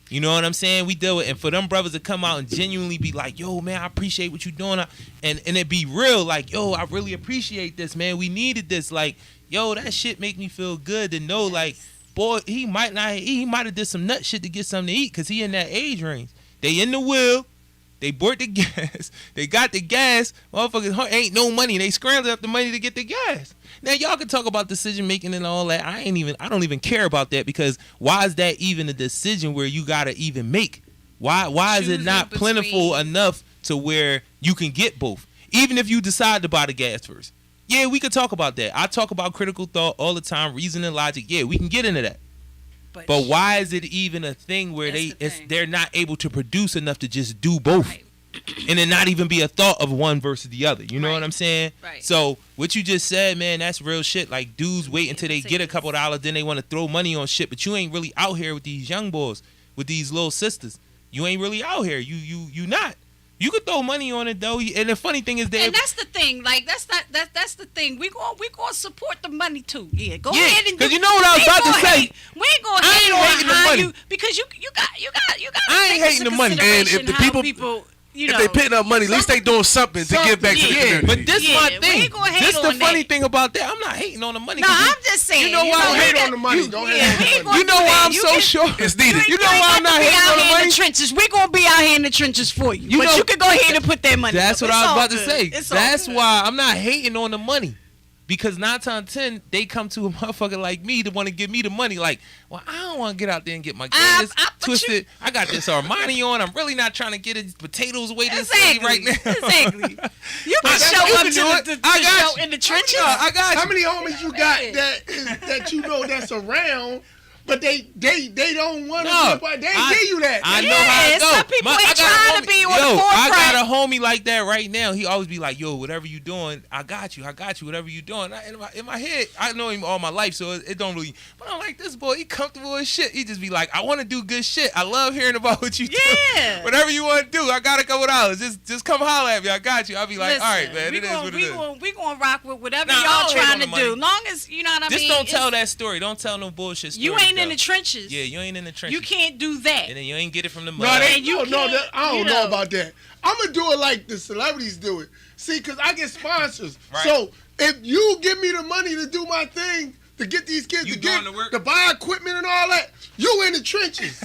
You know what I'm saying? We deal with, and for them brothers to come out and genuinely be like, yo, man, I appreciate what you're doing. And it be real, like, yo, I really appreciate this, man. We needed this. Like, yo, that shit make me feel good to know, like, boy, he might have did some nut shit to get something to eat because he in that age range. They in the wheel. They bought the gas. They got the gas. Motherfuckers ain't no money. They scrambled up the money to get the gas. Now, y'all can talk about decision making and all that. I don't even care about that because why is that even a decision where you gotta even make? Why is it not plentiful enough to where you can get both? Even if you decide to buy the gas first. Yeah, we could talk about that. I talk about critical thought all the time, reason and logic. Yeah, we can get into that. But why is it even a thing where they're not able to produce enough to just do both? Right. And then not even be a thought of one versus the other. You know what I'm saying? Right. So what you just said, man, that's real shit. Like, dudes wait until they get a couple of dollars, then they want to throw money on shit. But you ain't really out here with these young boys, with these little sisters. You ain't really out here. You not. You could throw money on it though, and the funny thing is that. And that's the thing. Like that's the thing. We gonna support the money too. Yeah, go Yeah, ahead and do. 'cause you know what I was about to say. We ain't gonna I ain't hate hating the on how money. you because you got. I ain't hating the money. And if the people- If they putting up money, at least they doing something to give back to the Yeah, community. but this Yeah, my we thing. ain't gonna hate This the on funny that. thing about that. I'm not hating on the money. No, 'cause I'm just saying. You know why? Don't hate that- on the money. Don't hate Yeah, on we the ain't money. gonna You know do why that. I'm You so can- sure? It's needed. You know ain't why got I'm not to be hating out on the here in money? the trenches. We're gonna be out here in the trenches for you. You But know- you can go ahead and put that money. That's up. what It's I was all about to good. say. It's all That's good. why I'm not hating on the money. Because 9 times 10, they come to a motherfucker like me to want to give me the money. Like, well, I don't want to get out there and get my gaiters but twisted. I got this Armani on. I'm really not trying to get his potatoes away this city Exactly. right now. Exactly. You But can that's- show you up can to do it. the I got show you. in the trenches. I got How you. many homies you got Yeah. that you know that's around, but they don't want to No, be a part? They ain't give you that. I know how Yeah, it go. some people ain't I got a trying to homie- be on the Yo, I forefront. got a homie like that right now. He always be like, yo, whatever you doing, I got you, whatever you doing. In my head, I know him all my life, so it don't really, but I'm like, this boy, he comfortable as shit. He just be like, I want to do good shit. I love hearing about what you do. Yeah. Whatever you want to do, I got a couple dollars. Just come holler at me. I got you. I'll be like, Listen, all right, man, we it is gonna, what it we is. Gonna, we gonna rock with whatever Nah, I y'all don't hate trying on to the money. do. Long as, you know what I Just mean? don't tell It's- that story. Don't tell no bullshit story. You ain't in though. the trenches. Yeah, you ain't in the trenches. You can't do that. And then you ain't get it from the No, mud. they, And you no, can't, I you don't know know. about that. I'm gonna do it like the celebrities do it. See, because I get sponsors. Right. So if you give me the money to do my thing, to get these kids You to going get to work? to buy equipment and all that, you in the trenches.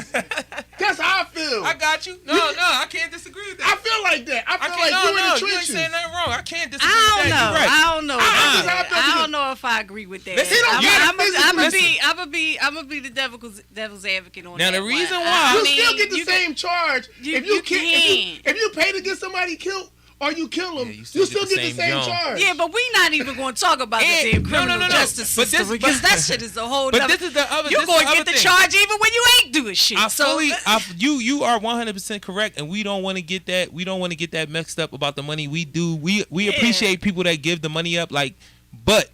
That's how I feel. I got you. No, I can't disagree with that. I feel like that. I feel can't, like you in the you ain't trenches. saying nothing wrong. I can't disagree I don't with know. that. You're right. I don't know. I I don't know if I agree with that. Listen, I'm gonna be the devil's advocate on Now, that. the reason one. why- You I mean, still get the you same charge you- if you you can't. can. If you pay to get somebody killed or you kill them, Yeah, you still get the same joint. charge. Yeah, but we not even going to talk about the And- damn no, criminal no. justice But system this- because that shit is a whole. But nother, this is the other. you're this going is to the get other the thing. charge even when you ain't doing shit. You are 100% correct, and we don't want to get that. We don't want to get that mixed up about the money. We do. We appreciate people that give the money up. Like, but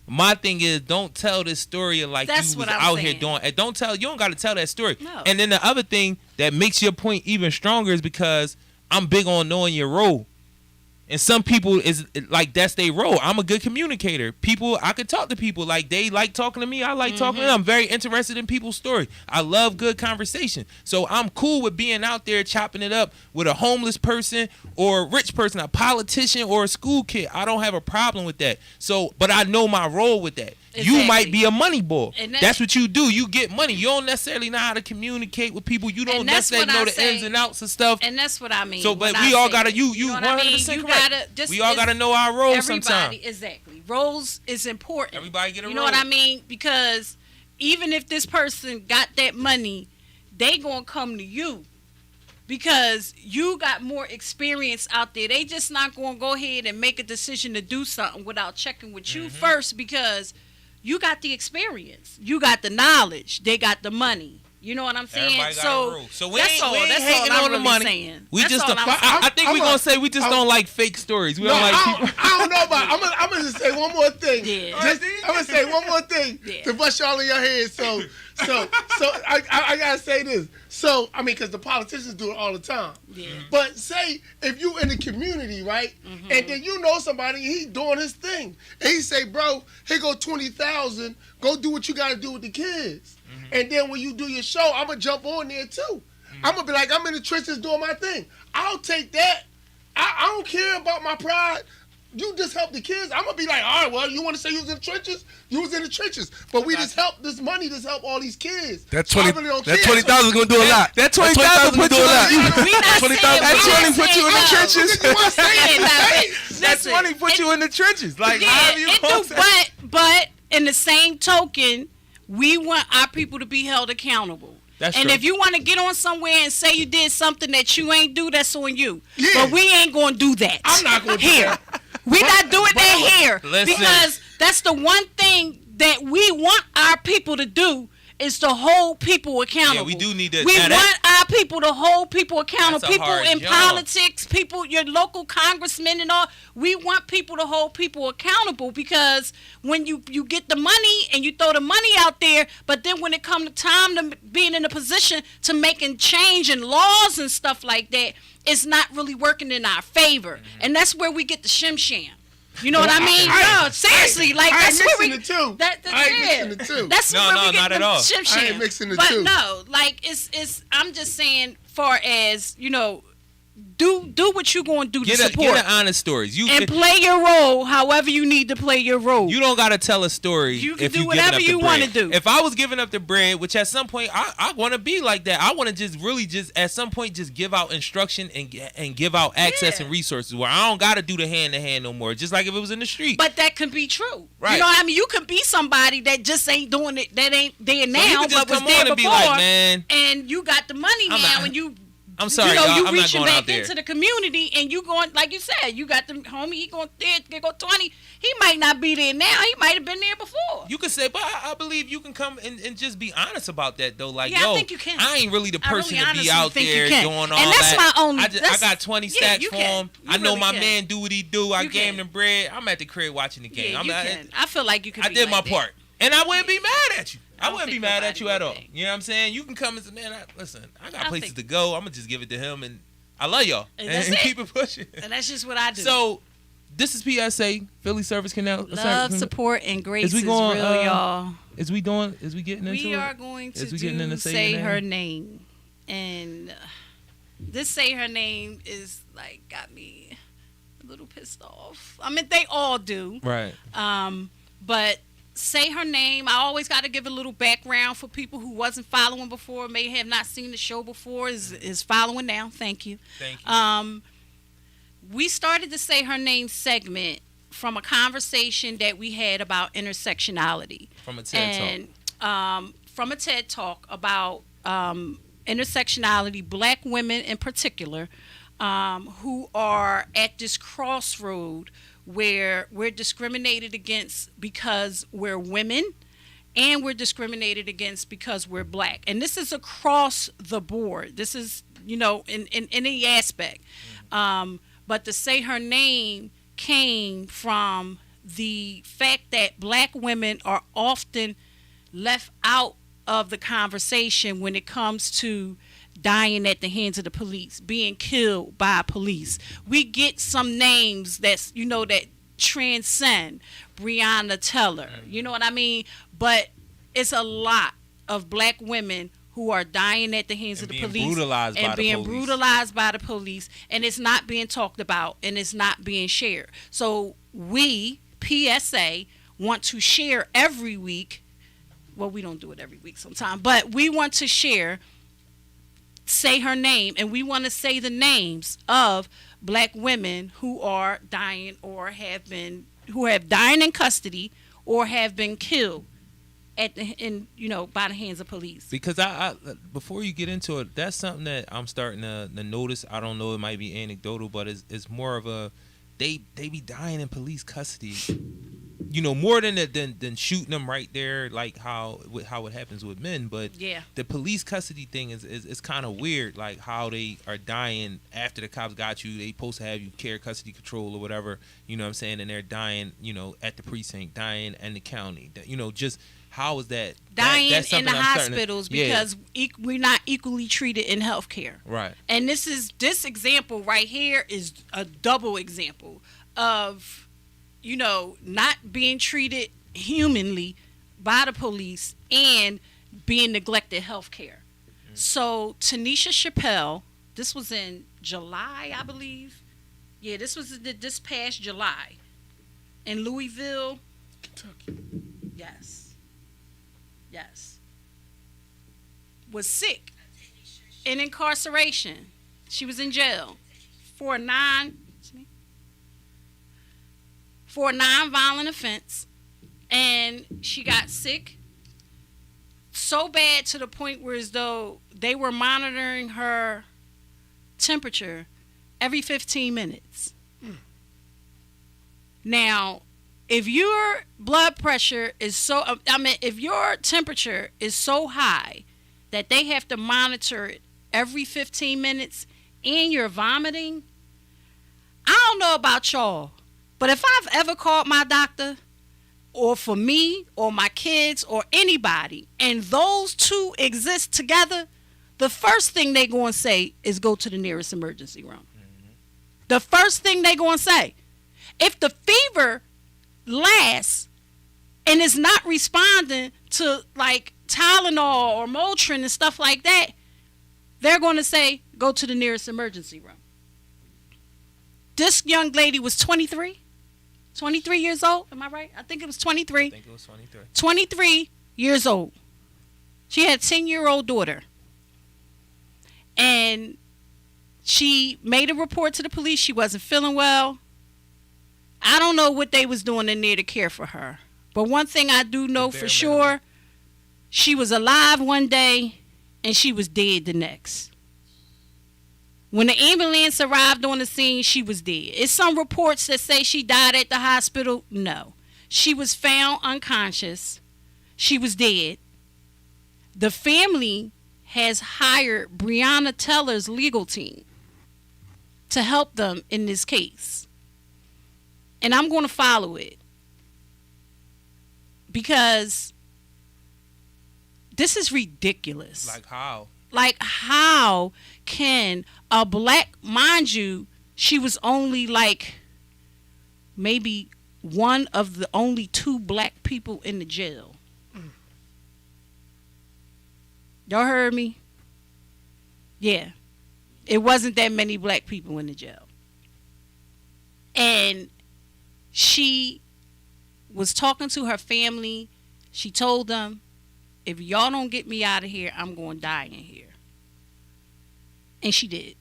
my thing is, don't tell this story of like That's you was what I'm out here saying. doing. And don't tell. You don't got to tell that story. No. And then the other thing that makes your point even stronger is because I'm big on knowing your role. And some people is like that's their role. I'm a good communicator. People, I could talk to people like they like talking to me. I like talking to them. I'm very interested in people's story. I love good conversation. So I'm cool with being out there chopping it up with a homeless person or a rich person, a politician or a school kid. I don't have a problem with that. So, but I know my role with that. You Exactly. might be a money boy. And That's what you do. You get money. You don't necessarily know how to communicate with people. You don't And that's necessarily what know I the say. ins and outs of stuff. And that's what I mean. So, but when we I all say gotta it. you know what I mean? 100% You correct. gotta just We all gotta know our role everybody sometime. exactly. Roles is important. Everybody get a You know role. what I mean? Because even if this person got that money, they gonna come to you because you got more experience out there. They just not gonna go ahead and make a decision to do something without checking with you first because you got the experience, you got the knowledge, they got the money. You know what I'm saying? Everybody got so a rule. So we that's ain't, all. we ain't That's hating all I'm on the really money. saying. We That's just all don't, I'm saying. I think I'm we a- gonna say we just don't like fake stories. We No, don't like I people. don't know about. I'm gonna just say one more thing. Yeah. I'm gonna say one more thing Yeah. to bust y'all in your head. So I gotta say this. So I mean, because the politicians do it all the time. Yeah. But say if you in the community, right, and then you know somebody, he doing his thing, and he say, bro, here go 20,000. Go do what you gotta do with the kids. And then when you do your show, I'm gonna jump on there too. I'm gonna be like, I'm in the trenches doing my thing. I'll take that. I don't care about my pride. You just help the kids. I'm gonna be like, all right, well, you want to say you was in the trenches? You was in the trenches, but we just help this money, just help all these kids. That So I 20, really don't that care. 20,000 is gonna do a lot. That 20,000 gonna put do you a lot. in We not 20,000 saying- That we 20 not put you in the saying no. trenches. You want to say it? Yeah, Say it. That Listen, 20 put you in the trenches. Like, Yeah, however you it gonna do, say. but in the same token, we want our people to be held accountable. That's and true. if you want to get on somewhere and say you did something that you ain't do, that's on you. Yeah. But we ain't gonna do that. I'm not gonna do here. that. We not doing that here Listen. because that's the one thing that we want our people to do is to hold people accountable. Yeah, we do need to- We now that- want our people to hold people accountable. That's a People hard in job. politics, people, your local congressmen and all. We want people to hold people accountable because when you get the money and you throw the money out there, but then when it comes to time to being in a position to making change and laws and stuff like that, it's not really working in our favor. And that's where we get the shim. You know what I mean? No, seriously, like that's where we. I ain't mixing the two. That's where we get not the at all. shim. I ain't mixing the but two. no, like it's. I'm just saying, far as do what you gonna do to support. Get an honest stories. And play your role however you need to play your role. You don't gotta tell a story. You can if do you whatever you want to do. If I was giving up the bread, which at some point I want to be like that. I want to just at some point just give out instruction and give out access and resources where I don't gotta do the hand to hand no more. Just like if it was in the street. But that can be true. Right. You know what I mean? You could be somebody that just ain't doing it. That ain't there now, you but was come there on and before. Be like, man, and you got the money now, and you. I'm sorry, you I'm reaching not going back out there. into the community, and you going like you said. You got the homie. He going there. Go 20. He might not be there now. He might have been there before. You could say, but I believe you can come and just be honest about that though. Like, I think you can. I ain't really the person really to be out there doing all that. And that's my only. I got 20 stacks for him. I know my man do what he do. I gave him the bread. I'm at the crib watching the game. I feel like you can. I did my part, and I wouldn't be mad at you. I wouldn't be mad at you at all. Think. You know what I'm saying? You can come and say, man, listen, I got places to go. I'm gonna just give it to him, and I love y'all, and keep it pushing. And that's just what I do. So, this is PSA, Philly Service Canal. Love, support, and grace is real, y'all. Is we getting into it? We are going to say her name. And this say her name is like got me a little pissed off. I mean, they all do. Right. But say her name. I always got to give a little background for people who wasn't following before, may have not seen the show before, is following now. Thank you. Thank you. We started to say her name segment from a conversation that we had about intersectionality. From a TED Talk. From a TED Talk about intersectionality, black women in particular, who are at this crossroad where we're discriminated against because we're women, and we're discriminated against because we're black. And this is across the board. This is, in any aspect. But to say her name came from the fact that black women are often left out of the conversation when it comes to dying at the hands of the police, being killed by police. We get some names that's, that transcend Breonna Taylor. You know what I mean? But it's a lot of black women who are dying at the hands of the police and being brutalized by the police, and it's not being talked about and it's not being shared. So we, PSA, want to share every week. Well, we don't do it every week sometimes, but we want to share, say her name, and we want to say the names of black women who are dying or who have died in custody or have been killed by the hands of police. Because I before you get into it, that's something that I'm starting to notice. I don't know, it might be anecdotal, but it's more of a they be dying in police custody. More than shooting them right there, like how it happens with men. But the police custody thing is kind of weird, like how they are dying after the cops got you. They supposed to have you care custody control or whatever. You know what I'm saying? And they're dying, at the precinct, dying in the county. Just how is that? Dying in the hospitals because we're not equally treated in healthcare. Right. And this example right here is a double example of, not being treated humanly by the police and being neglected healthcare. So Tanisha Chappelle, this was in July, I believe. Yeah, this was this past July in Louisville, Kentucky. Yes. Was sick in incarceration. She was in jail for a non-violent offense, and she got sick so bad to the point where as though they were monitoring her temperature every 15 minutes. Now, if your blood pressure is if your temperature is so high that they have to monitor it every 15 minutes and you're vomiting, I don't know about y'all, but if I've ever called my doctor, or for me, or my kids, or anybody, and those two exist together, the first thing they going to say is go to the nearest emergency room. The first thing they going to say. If the fever lasts and is not responding to like Tylenol or Motrin and stuff like that, they're going to say go to the nearest emergency room. This young lady was 23 years old. Am I right? I think it was 23. 23 years old. She had a 10-year-old daughter. And she made a report to the police. She wasn't feeling well. I don't know what they was doing in there to care for her. But one thing I do know for sure, she was alive one day and she was dead the next. When the ambulance arrived on the scene, she was dead. It's some reports that say she died at the hospital. No. She was found unconscious. She was dead. The family has hired Breonna Taylor's legal team to help them in this case. And I'm going to follow it. Because this is ridiculous. Like how? Like how can a black, mind you, she was only like maybe one of the only 2 black people in the jail. Y'all heard me? Yeah. It wasn't that many black people in the jail. And she was talking to her family. She told them, if y'all don't get me out of here, I'm going to die in here. And she did.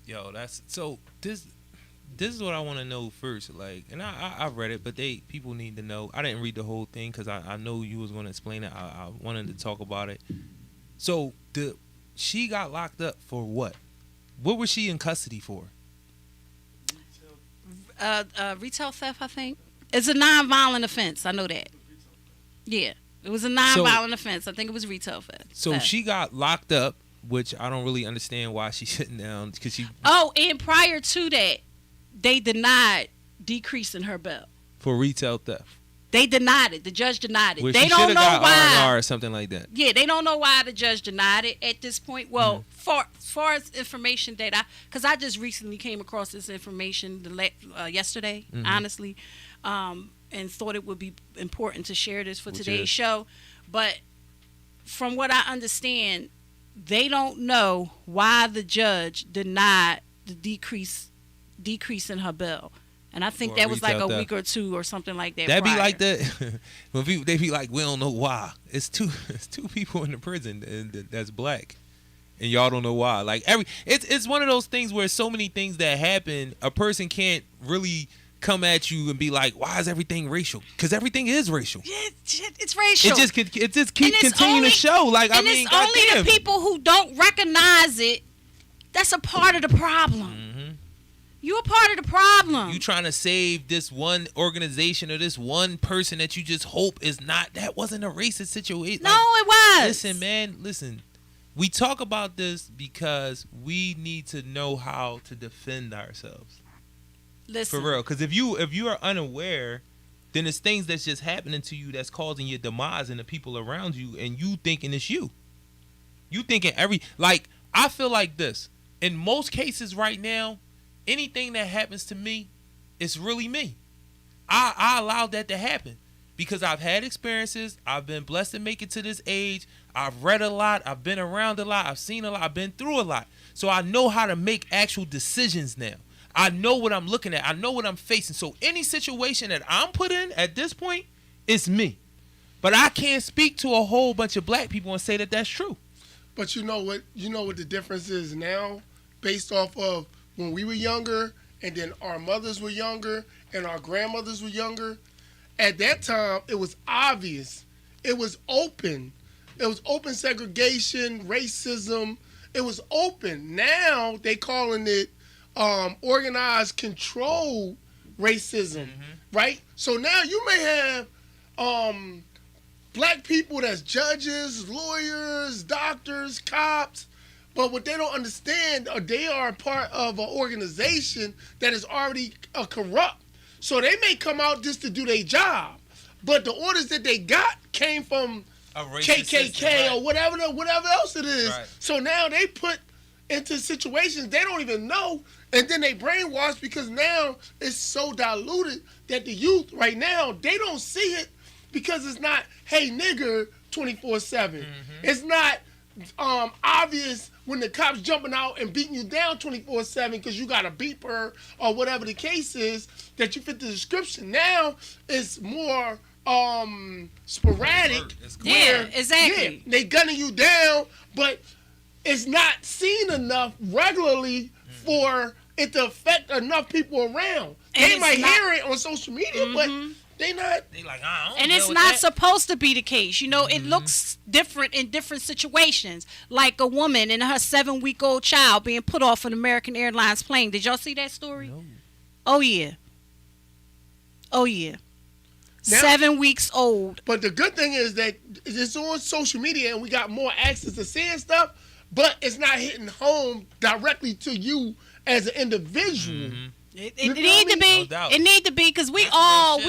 Yo, that's so. This is what I want to know first. Like, and I read it, but people need to know. I didn't read the whole thing because I know you was going to explain it. I wanted to talk about it. So she got locked up for what? What was she in custody for? Retail theft, I think. It's a non-violent offense. I know that. Yeah, it was a non-violent offense. I think it was retail theft. So she got locked up, which I don't really understand why she's sitting down because she. Oh, and prior to that, they denied decreasing her bail for retail theft. They denied it. The judge denied it. Well, they don't know why. R&R or something like that. Yeah, they don't know why the judge denied it at this point. Well, far as information that because I just recently came across this information yesterday, honestly, and thought it would be important to share this for today's show. But from what I understand, they don't know why the judge denied the decrease in her bail. And I think that was like a week or two or something like that. That'd be like that. When people, they be like, we don't know why. It's two people in the prison that's black, and y'all don't know why. Like it's one of those things where so many things that happen, a person can't really come at you and be like, why is everything racial? Because everything is racial. Yeah, it's racial. It just keeps continuing to show. Like, I mean, it's only the people who don't recognize it. That's a part of the problem. You're a part of the problem. You trying to save this one organization or this one person that you just hope is not. That wasn't a racist situation. No, it was. Listen, man. Listen. We talk about this because we need to know how to defend ourselves. Listen. For real. Because if you are unaware, then it's things that's just happening to you that's causing your demise and the people around you, and you thinking it's you. You thinking I feel like this. In most cases right now, anything that happens to me, it's really me. I allowed that to happen because I've had experiences. I've been blessed to make it to this age. I've read a lot. I've been around a lot. I've seen a lot. I've been through a lot. So I know how to make actual decisions now. I know what I'm looking at. I know what I'm facing. So any situation that I'm put in at this point, it's me. But I can't speak to a whole bunch of black people and say that that's true. But you know what the difference is now based off of when we were younger, and then our mothers were younger, and our grandmothers were younger. At that time, it was obvious. It was open. It was open segregation, racism. It was open. Now they calling it organized control racism, right? So now you may have black people that's judges, lawyers, doctors, cops. But what they don't understand, they are a part of an organization that is already corrupt. So they may come out just to do their job. But the orders that they got came from KKK or whatever else it is. Right. So now they put into situations they don't even know, and then they brainwash because now it's so diluted that the youth right now, they don't see it because it's not, hey nigger 24/7. It's not obvious when the cops jumping out and beating you down 24/7 because you got a beeper or whatever the case is that you fit the description. Now it's more sporadic. Yeah, exactly. Yeah, they gunning you down, but it's not seen enough regularly for it to affect enough people around. And they might hear it on social media, but they not. They like, I don't And know it's what not that- supposed to be the case. You know, it looks different in different situations. Like a woman and her 7-week-old child being put off an American Airlines plane. Did y'all see that story? No. Oh, yeah. Oh, yeah. Now- 7 weeks old. But the good thing is that it's on social media and we got more access to seeing stuff, but it's not hitting home directly to you as an individual. It You need feel to me? No be. doubt. It need to be because we That's all, real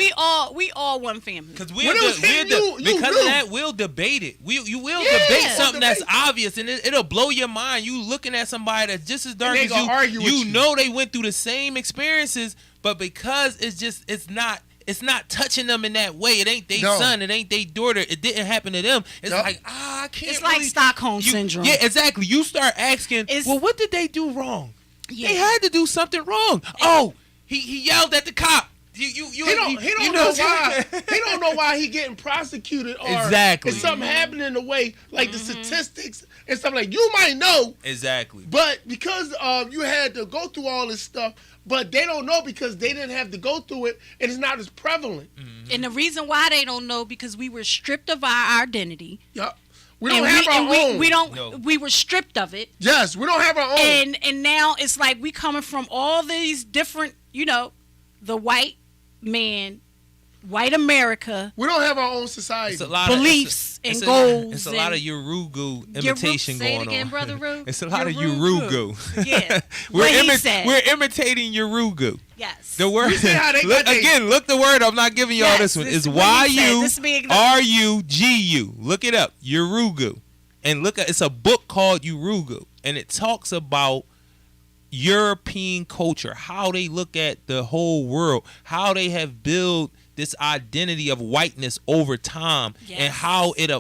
we shit. all one family. Because When it was hitting you, you because knew. of that, we'll debate it. You will Yeah, debate we'll something that's debate. obvious, and it'll blow your mind. You looking at somebody that's just as dark they as gonna argue with you you. know they went through the same experiences, but because it's not touching them in that way. It ain't their No. son. It ain't their daughter. It didn't happen to them. It's Yup. like, I can't. It's like really- Stockholm you- syndrome. Yeah, exactly. You start asking, It's- well, what did they do wrong? Yeah. They had to do something wrong. Oh, he yelled at the cop. He He don't know why. He don't know why he getting prosecuted or Exactly. if something happening in the way like the statistics and stuff like you might know, Exactly. but because you had to go through all this stuff, but they don't know because they didn't have to go through it and it's not as prevalent. And the reason why they don't know because we were stripped of our identity. Yup. We don't And have our own. we don't. No. We were stripped of it. Yes, we don't have our own. And now it's like we coming from all these different, the white man, white America We don't have our own society. It's a lot beliefs of, it's and a- goals. It's a lot of and Urugu imitation say it going again, on. Brother Ru. It's a lot of Urugu. Urugu. Yeah. we're, What he said. we're imitating Urugu. Yes. The word. You see how they look, got they- again, look the word. I'm not giving y'all Yes, this one. this It's is what he said. This being the- YURUGU. Look it up. Urugu. And look at it's a book called Urugu, and it talks about European culture, how they look at the whole world, how they have built this identity of whiteness over time, Yes. and how it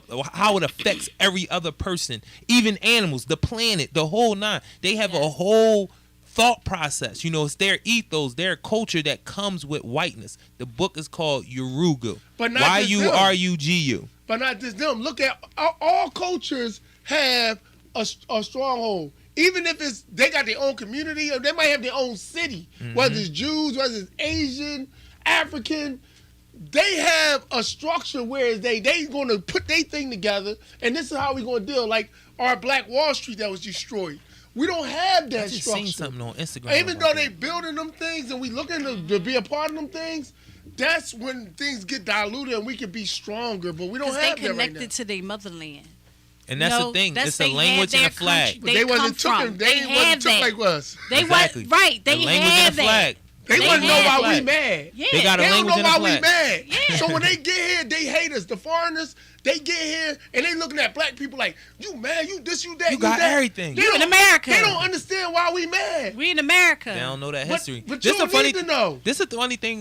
affects every other person, even animals, the planet, the whole nine. They have a whole thought process. It's their ethos, their culture that comes with whiteness. The book is called Urugu. But not just them. YURUGU. But not just them. Look at all cultures have a stronghold. Even if they got their own community or they might have their own city, whether it's Jews, whether it's Asian, African, they have a structure where they going to put their thing together, and this is how we going to deal. Like our Black Wall Street that was destroyed. We don't have that I just structure. seen something on Instagram. Even about though they that. building them things and we looking to be a part of them things, that's when things get diluted and we can be stronger. But we don't Because they have that right now. connected to their motherland. And that's the thing. It's a language and a flag. But they wasn't took. They wasn't took like us. They Exactly. was right. They A language had and a flag. They They wouldn't know had why we flag. mad. Yeah. They got a They don't language know and a why we flag. mad. Yeah. So when they get here, they hate us. The foreigners, they get here and they looking at black people like, you mad, you this, you that, You got that. everything. They You in don't- America. They don't understand why we mad. We in America. They don't know that But- history. but This you a funny need to know. This is the funny thing.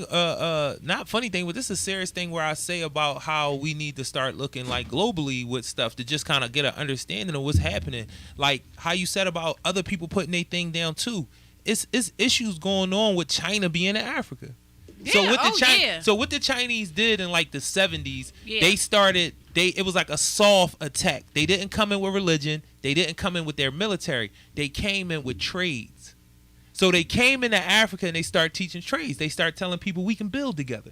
Not funny thing, but this is a serious thing where I say about how we need to start looking like globally with stuff to just kind of get an understanding of what's happening. Like how you said about other people putting their thing down too. It's issues going on with China being in Africa. Yeah, So what the Chinese did in like the 70s, Yeah. they started. It was like a soft attack. They didn't come in with religion. They didn't come in with their military. They came in with trades. So they came into Africa and they started teaching trades. They started telling people we can build together.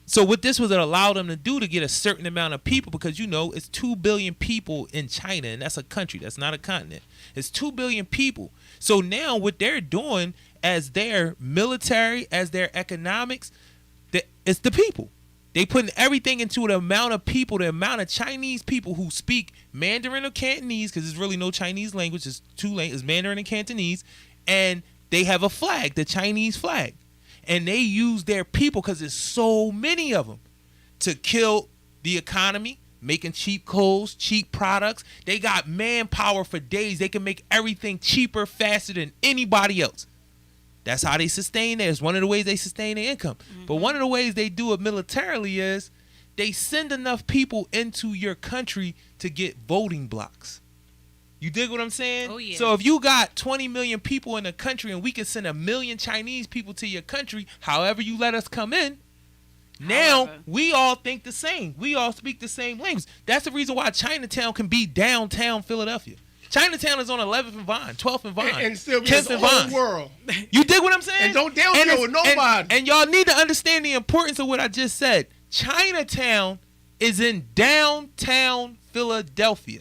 So what this was, it allowed them to do to get a certain amount of people, because it's 2 billion people in China, and that's a country. That's not a continent. It's 2 billion people. So now what they're doing as their military, as their economics, it's the people. They putting everything into the amount of people, the amount of Chinese people who speak Mandarin or Cantonese, because there's really no Chinese language. It's two languages, Mandarin and Cantonese, and they have a flag, the Chinese flag. And they use their people, because there's so many of them, to kill the economy, making cheap clothes, cheap products. They got manpower for days. They can make everything cheaper, faster than anybody else. That's how they sustain it. It's one of the ways they sustain their income. But one of the ways they do it militarily is they send enough people into your country to get voting blocks. You dig what I'm saying? Oh, yeah. So if you got 20 million people in the country and we can send 1 million Chinese people to your country, however you let us come in, now we all think the same. We all speak the same language. That's the reason why Chinatown can be downtown Philadelphia. Chinatown is on 11th and Vine, 12th and Vine, and still be 10th the and whole Vine. world. You dig what I'm saying? And they don't deal with nobody. And y'all need to understand the importance of what I just said. Chinatown is in downtown Philadelphia.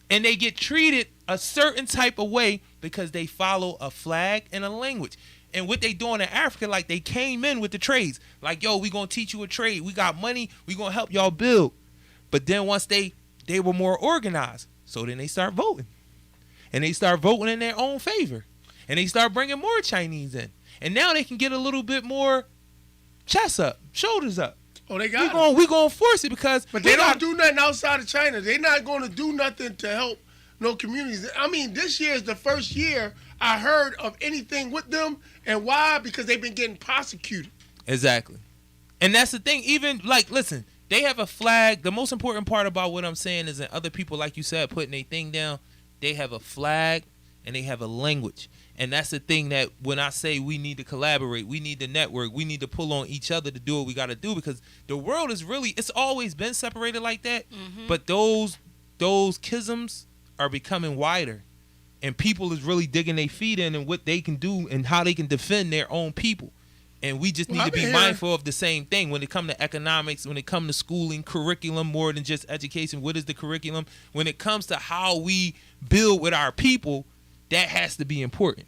And they get treated a certain type of way because they follow a flag and a language. And what they doing in Africa, like they came in with the trades. Like, yo, we going to teach you a trade. We got money. We going to help y'all build. But then once they were more organized, so then they start voting. And they start voting in their own favor. And they start bringing more Chinese in. And now they can get a little bit more chest up, shoulders up. Oh, they got we gonna force it because But they don't do nothing outside of China. They're not going to do nothing to help no communities. I mean, this year is the first year I heard of anything with them. And why? Because they've been getting prosecuted. Exactly. And that's the thing. Even, like, listen, they have a flag. The most important part about what I'm saying is that other people, like you said, putting their thing down, they have a flag and they have a language. And that's the thing that when I say we need to collaborate, we need to network, we need to pull on each other to do what we got to do, because the world is really, it's always been separated like that. But those schisms are becoming wider, and people is really digging their feet in and what they can do and how they can defend their own people. And we just need to be mindful of the same thing when it comes to economics, when it comes to schooling, curriculum, more than just education. What is the curriculum? When it comes to how we build with our people, that has to be important.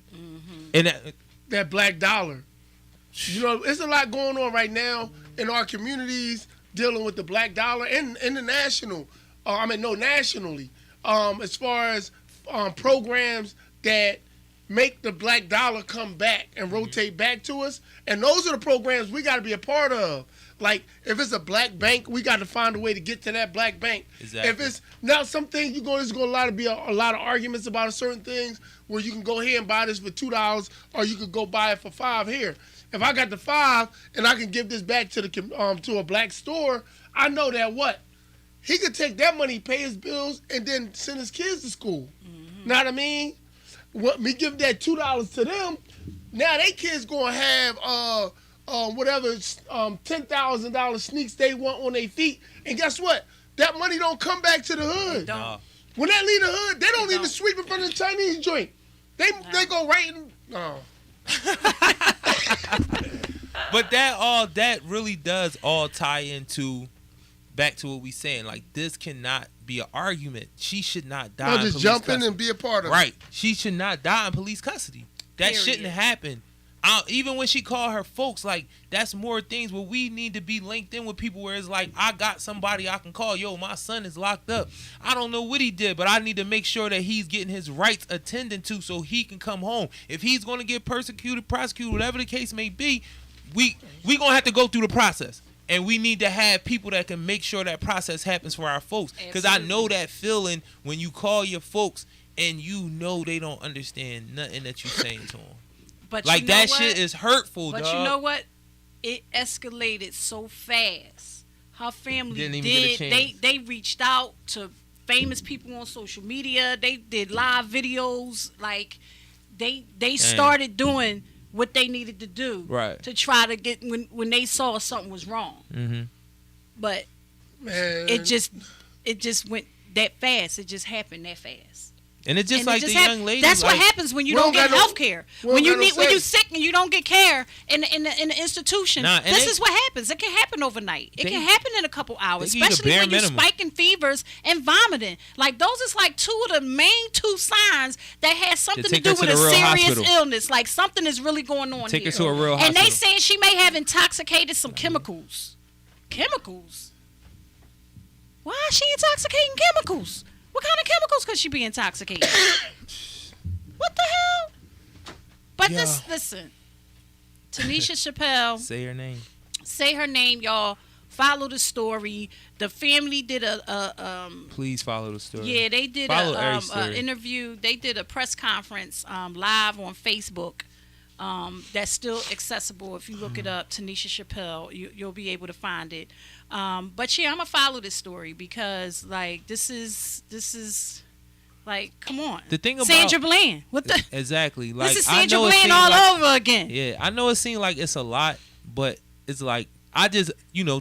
And that black dollar. You know, there's a lot going on right now in our communities dealing with the black dollar and international. Nationally. As far as programs that make the black dollar come back and rotate back to us. And those are the programs we got to be a part of. Like, if it's a black bank, we got to find a way to get to that black bank. Exactly. If it's now some things, there's going to be a lot of arguments about certain things where you can go here and buy this for $2, or you could go buy it for $5 here. If I got the $5 and I can give this back to to a black store, I know that he could take that money, pay his bills, and then send his kids to school. Know what I mean? Me give that $2 to them, now they kids gonna have whatever $10,000 sneaks they want on their feet, and guess what? That money don't come back to the hood. When they leave the hood, they don't even sweep in front of the Chinese joint. They go right in. But that really does all tie into back to what we saying. Like, this cannot be an argument. She should not die. No, just jump in and be a part of it. Right. She should not die in police custody. That shouldn't happen. Even when she called her folks, like, that's more things where we need to be linked in with people where it's like, I got somebody I can call. Yo, my son is locked up. I don't know what he did, but I need to make sure that he's getting his rights attended to so he can come home. If he's going to get persecuted, prosecuted, whatever the case may be, we going to have to go through the process. And we need to have people that can make sure that process happens for our folks. Because I know that feeling when you call your folks and you know they don't understand nothing that you're saying to them. But like, you know that what? shit is hurtful, But dog. you know what? It escalated so fast. Her family Didn't even get a chance. They reached out to famous people on social media. They did live videos. Like, they started doing what they needed to do to try to get when they saw something was wrong. But Man. it just went that fast. It just happened that fast. And it's just like the young lady. That's what happens when you don't get health care. When you're sick and you don't get care in the institution. This is what happens. It can happen overnight. It can happen in a couple hours, especially when you're spiking fevers and vomiting. Like, those is like two of the main signs that has something to do with a serious illness. Like, something is really going on here. Take her to a real hospital. And they saying she may have intoxicated some chemicals. Chemicals? Why is she intoxicating chemicals? What kind of chemicals could she be intoxicated? What the hell? But listen, Tanisha Chappelle. Say her name. Say her name, y'all. follow the story. The family did Please follow the story. Yeah, they did a interview. They did a press conference live on Facebook. That's still accessible. If you look it up, Tanisha Chappelle, you'll be able to find it. But yeah, I'm gonna follow this story because like this is like, come on. The thing about Sandra Bland, what the exactly like this is Sandra Bland all over again. Yeah, I know it seems like it's a lot, but it's like I just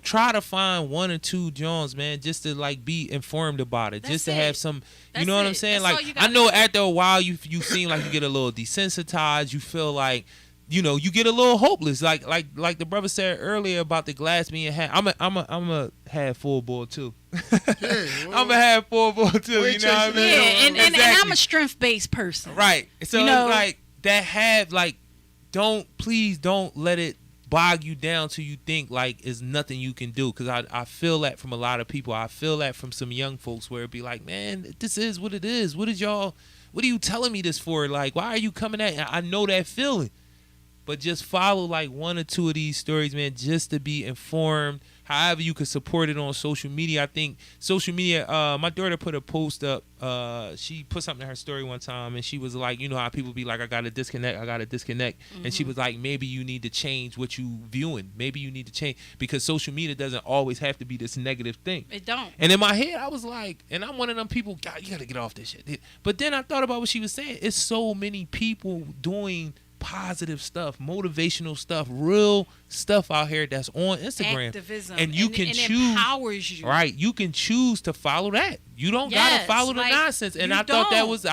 try to find one or two Jones, man, just to like be informed about it, just to have some. You know what I'm saying? Like I know after a while you seem like you get a little desensitized. You feel like you get a little hopeless. Like the brother said earlier about the glass being half. I'm a half full boy too. Yeah, well, I'm a half full boy too. You know what I mean? Yeah, and exactly. I'm a strength based person. Right. So it's like that have like please don't let it bog you down till you think like it's nothing you can do, because I feel that from a lot of people. I feel that from some young folks where it'd be like, man, this is what it is. What are you telling me this for? Like, why are you coming at? I know that feeling, but just follow like one or two of these stories, man, just to be informed. However you could support it on social media. I think social media, my daughter put a post up. She put something in her story one time, and she was like, you know how people be like, I got to disconnect. Mm-hmm. And she was like, maybe you need to change what you viewing. Maybe you need to change, because social media doesn't always have to be this negative thing. It don't. And in my head, I was like, and I'm one of them people, God, you got to get off this shit. But then I thought about what she was saying. It's so many people doing positive stuff, motivational stuff, real stuff out here that's on Instagram. Activism. And you can choose. Empowers you. Right. You can choose to follow that. You don't gotta follow the nonsense. And I thought that was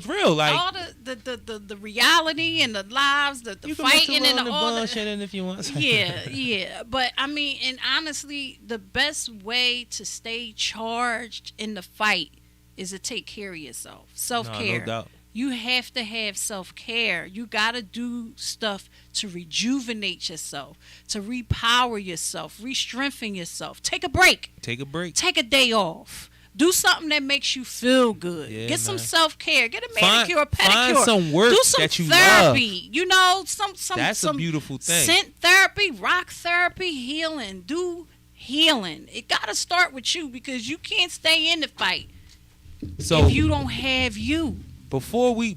real. Like all the reality and the lives, the you fighting can and the all bullshitting if you want. Yeah. But I mean, and honestly, the best way to stay charged in the fight is to take care of yourself. Self-care. No doubt. You have to have self-care. You got to do stuff to rejuvenate yourself, to repower yourself, re-strengthen yourself. Take a break. Take a day off. Do something that makes you feel good. Yeah, get some self-care. Get a manicure, pedicure. Find some work do some that you therapy. love. You know, some That's a beautiful thing. Scent therapy, rock therapy, healing. Do healing. It got to start with you, because you can't stay in the fight if you don't have you. Before we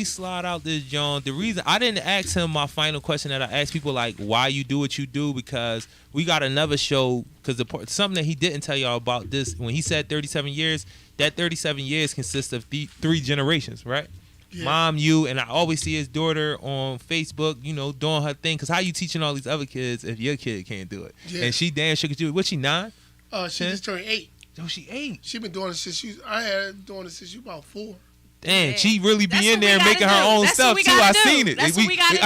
slide out this, John, the reason I didn't ask him my final question that I asked people, like, why you do what you do, because we got another show, because something that he didn't tell y'all about this, when he said 37 years, that 37 years consists of three generations, right? Yeah. Mom, you, and I always see his daughter on Facebook, doing her thing, because how you teaching all these other kids if your kid can't do it? Yeah. And she damn sure could do it. What, she 9? She just turned 8. Oh, she 8. She been doing it since I had her doing it since she about 4. Damn, she really be in there making her own stuff too. I seen it. I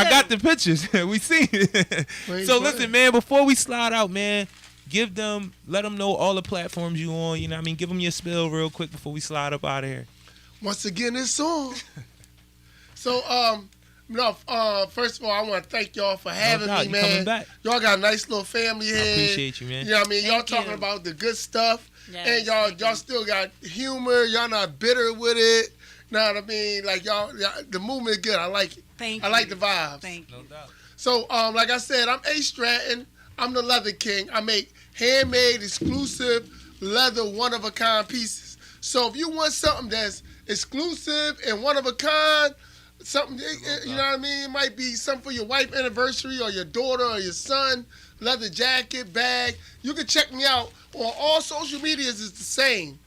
got the pictures. We seen it. So listen, man, before we slide out, man, let them know all the platforms you on. You know what I mean? Give them your spill real quick before we slide up out of here. Once again, this song. So, first of all, I want to thank y'all for having me, man. Coming back. Y'all got a nice little family here. I appreciate you, man. You know what I mean? Y'all talking about the good stuff. Yes, and y'all still got humor. Y'all not bitter with it. Know what I mean? Like y'all, the movement is good. I like it. Thank you. I like the vibes. Thank you. No doubt. So, like I said, I'm A. Stratton. I'm the Leather King. I make handmade, exclusive, leather, one-of-a-kind pieces. So if you want something that's exclusive and one-of-a-kind, something, you know what I mean? It might be something for your wife's anniversary or your daughter or your son, leather jacket, bag. You can check me out on all social medias. It's the same.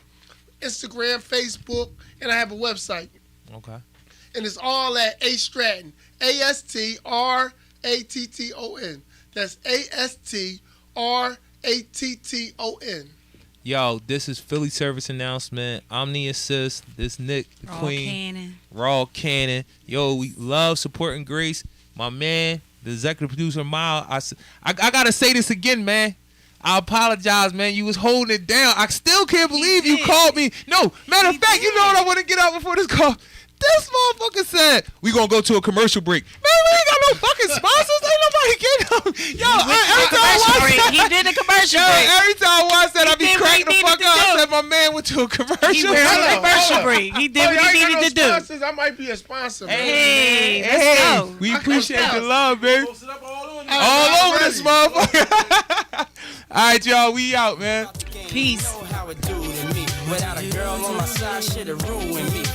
Instagram, Facebook, and I have a website. Okay. And it's all at A. Stratton. ASTRATTON. That's ASTRATTON. Yo, this is Philly Service Announcement. I'm the assist. This Nick, the Queen. Raw Cannon. Yo, we love supporting Grace. My man, the executive producer, Miles. I got to say this again, man. I apologize, man. You was holding it down. I still can't believe you called me. No, matter of fact, you know what I want to get out before this call? This motherfucker said, we going to go to a commercial break. Man, we ain't got no fucking sponsors. Ain't nobody getting them. Yo, every time I watch that. He did a commercial break. Every time I watch that, I be cracking the fuck up. I said, my man went to a commercial break. He went to a commercial break. He did what he needed to do. I might be a sponsor, man. Hey, let's go. We appreciate the love, baby. All over this motherfucker. All right, y'all. We out, man. Peace. Without a girl on my side, shit'll ruin me.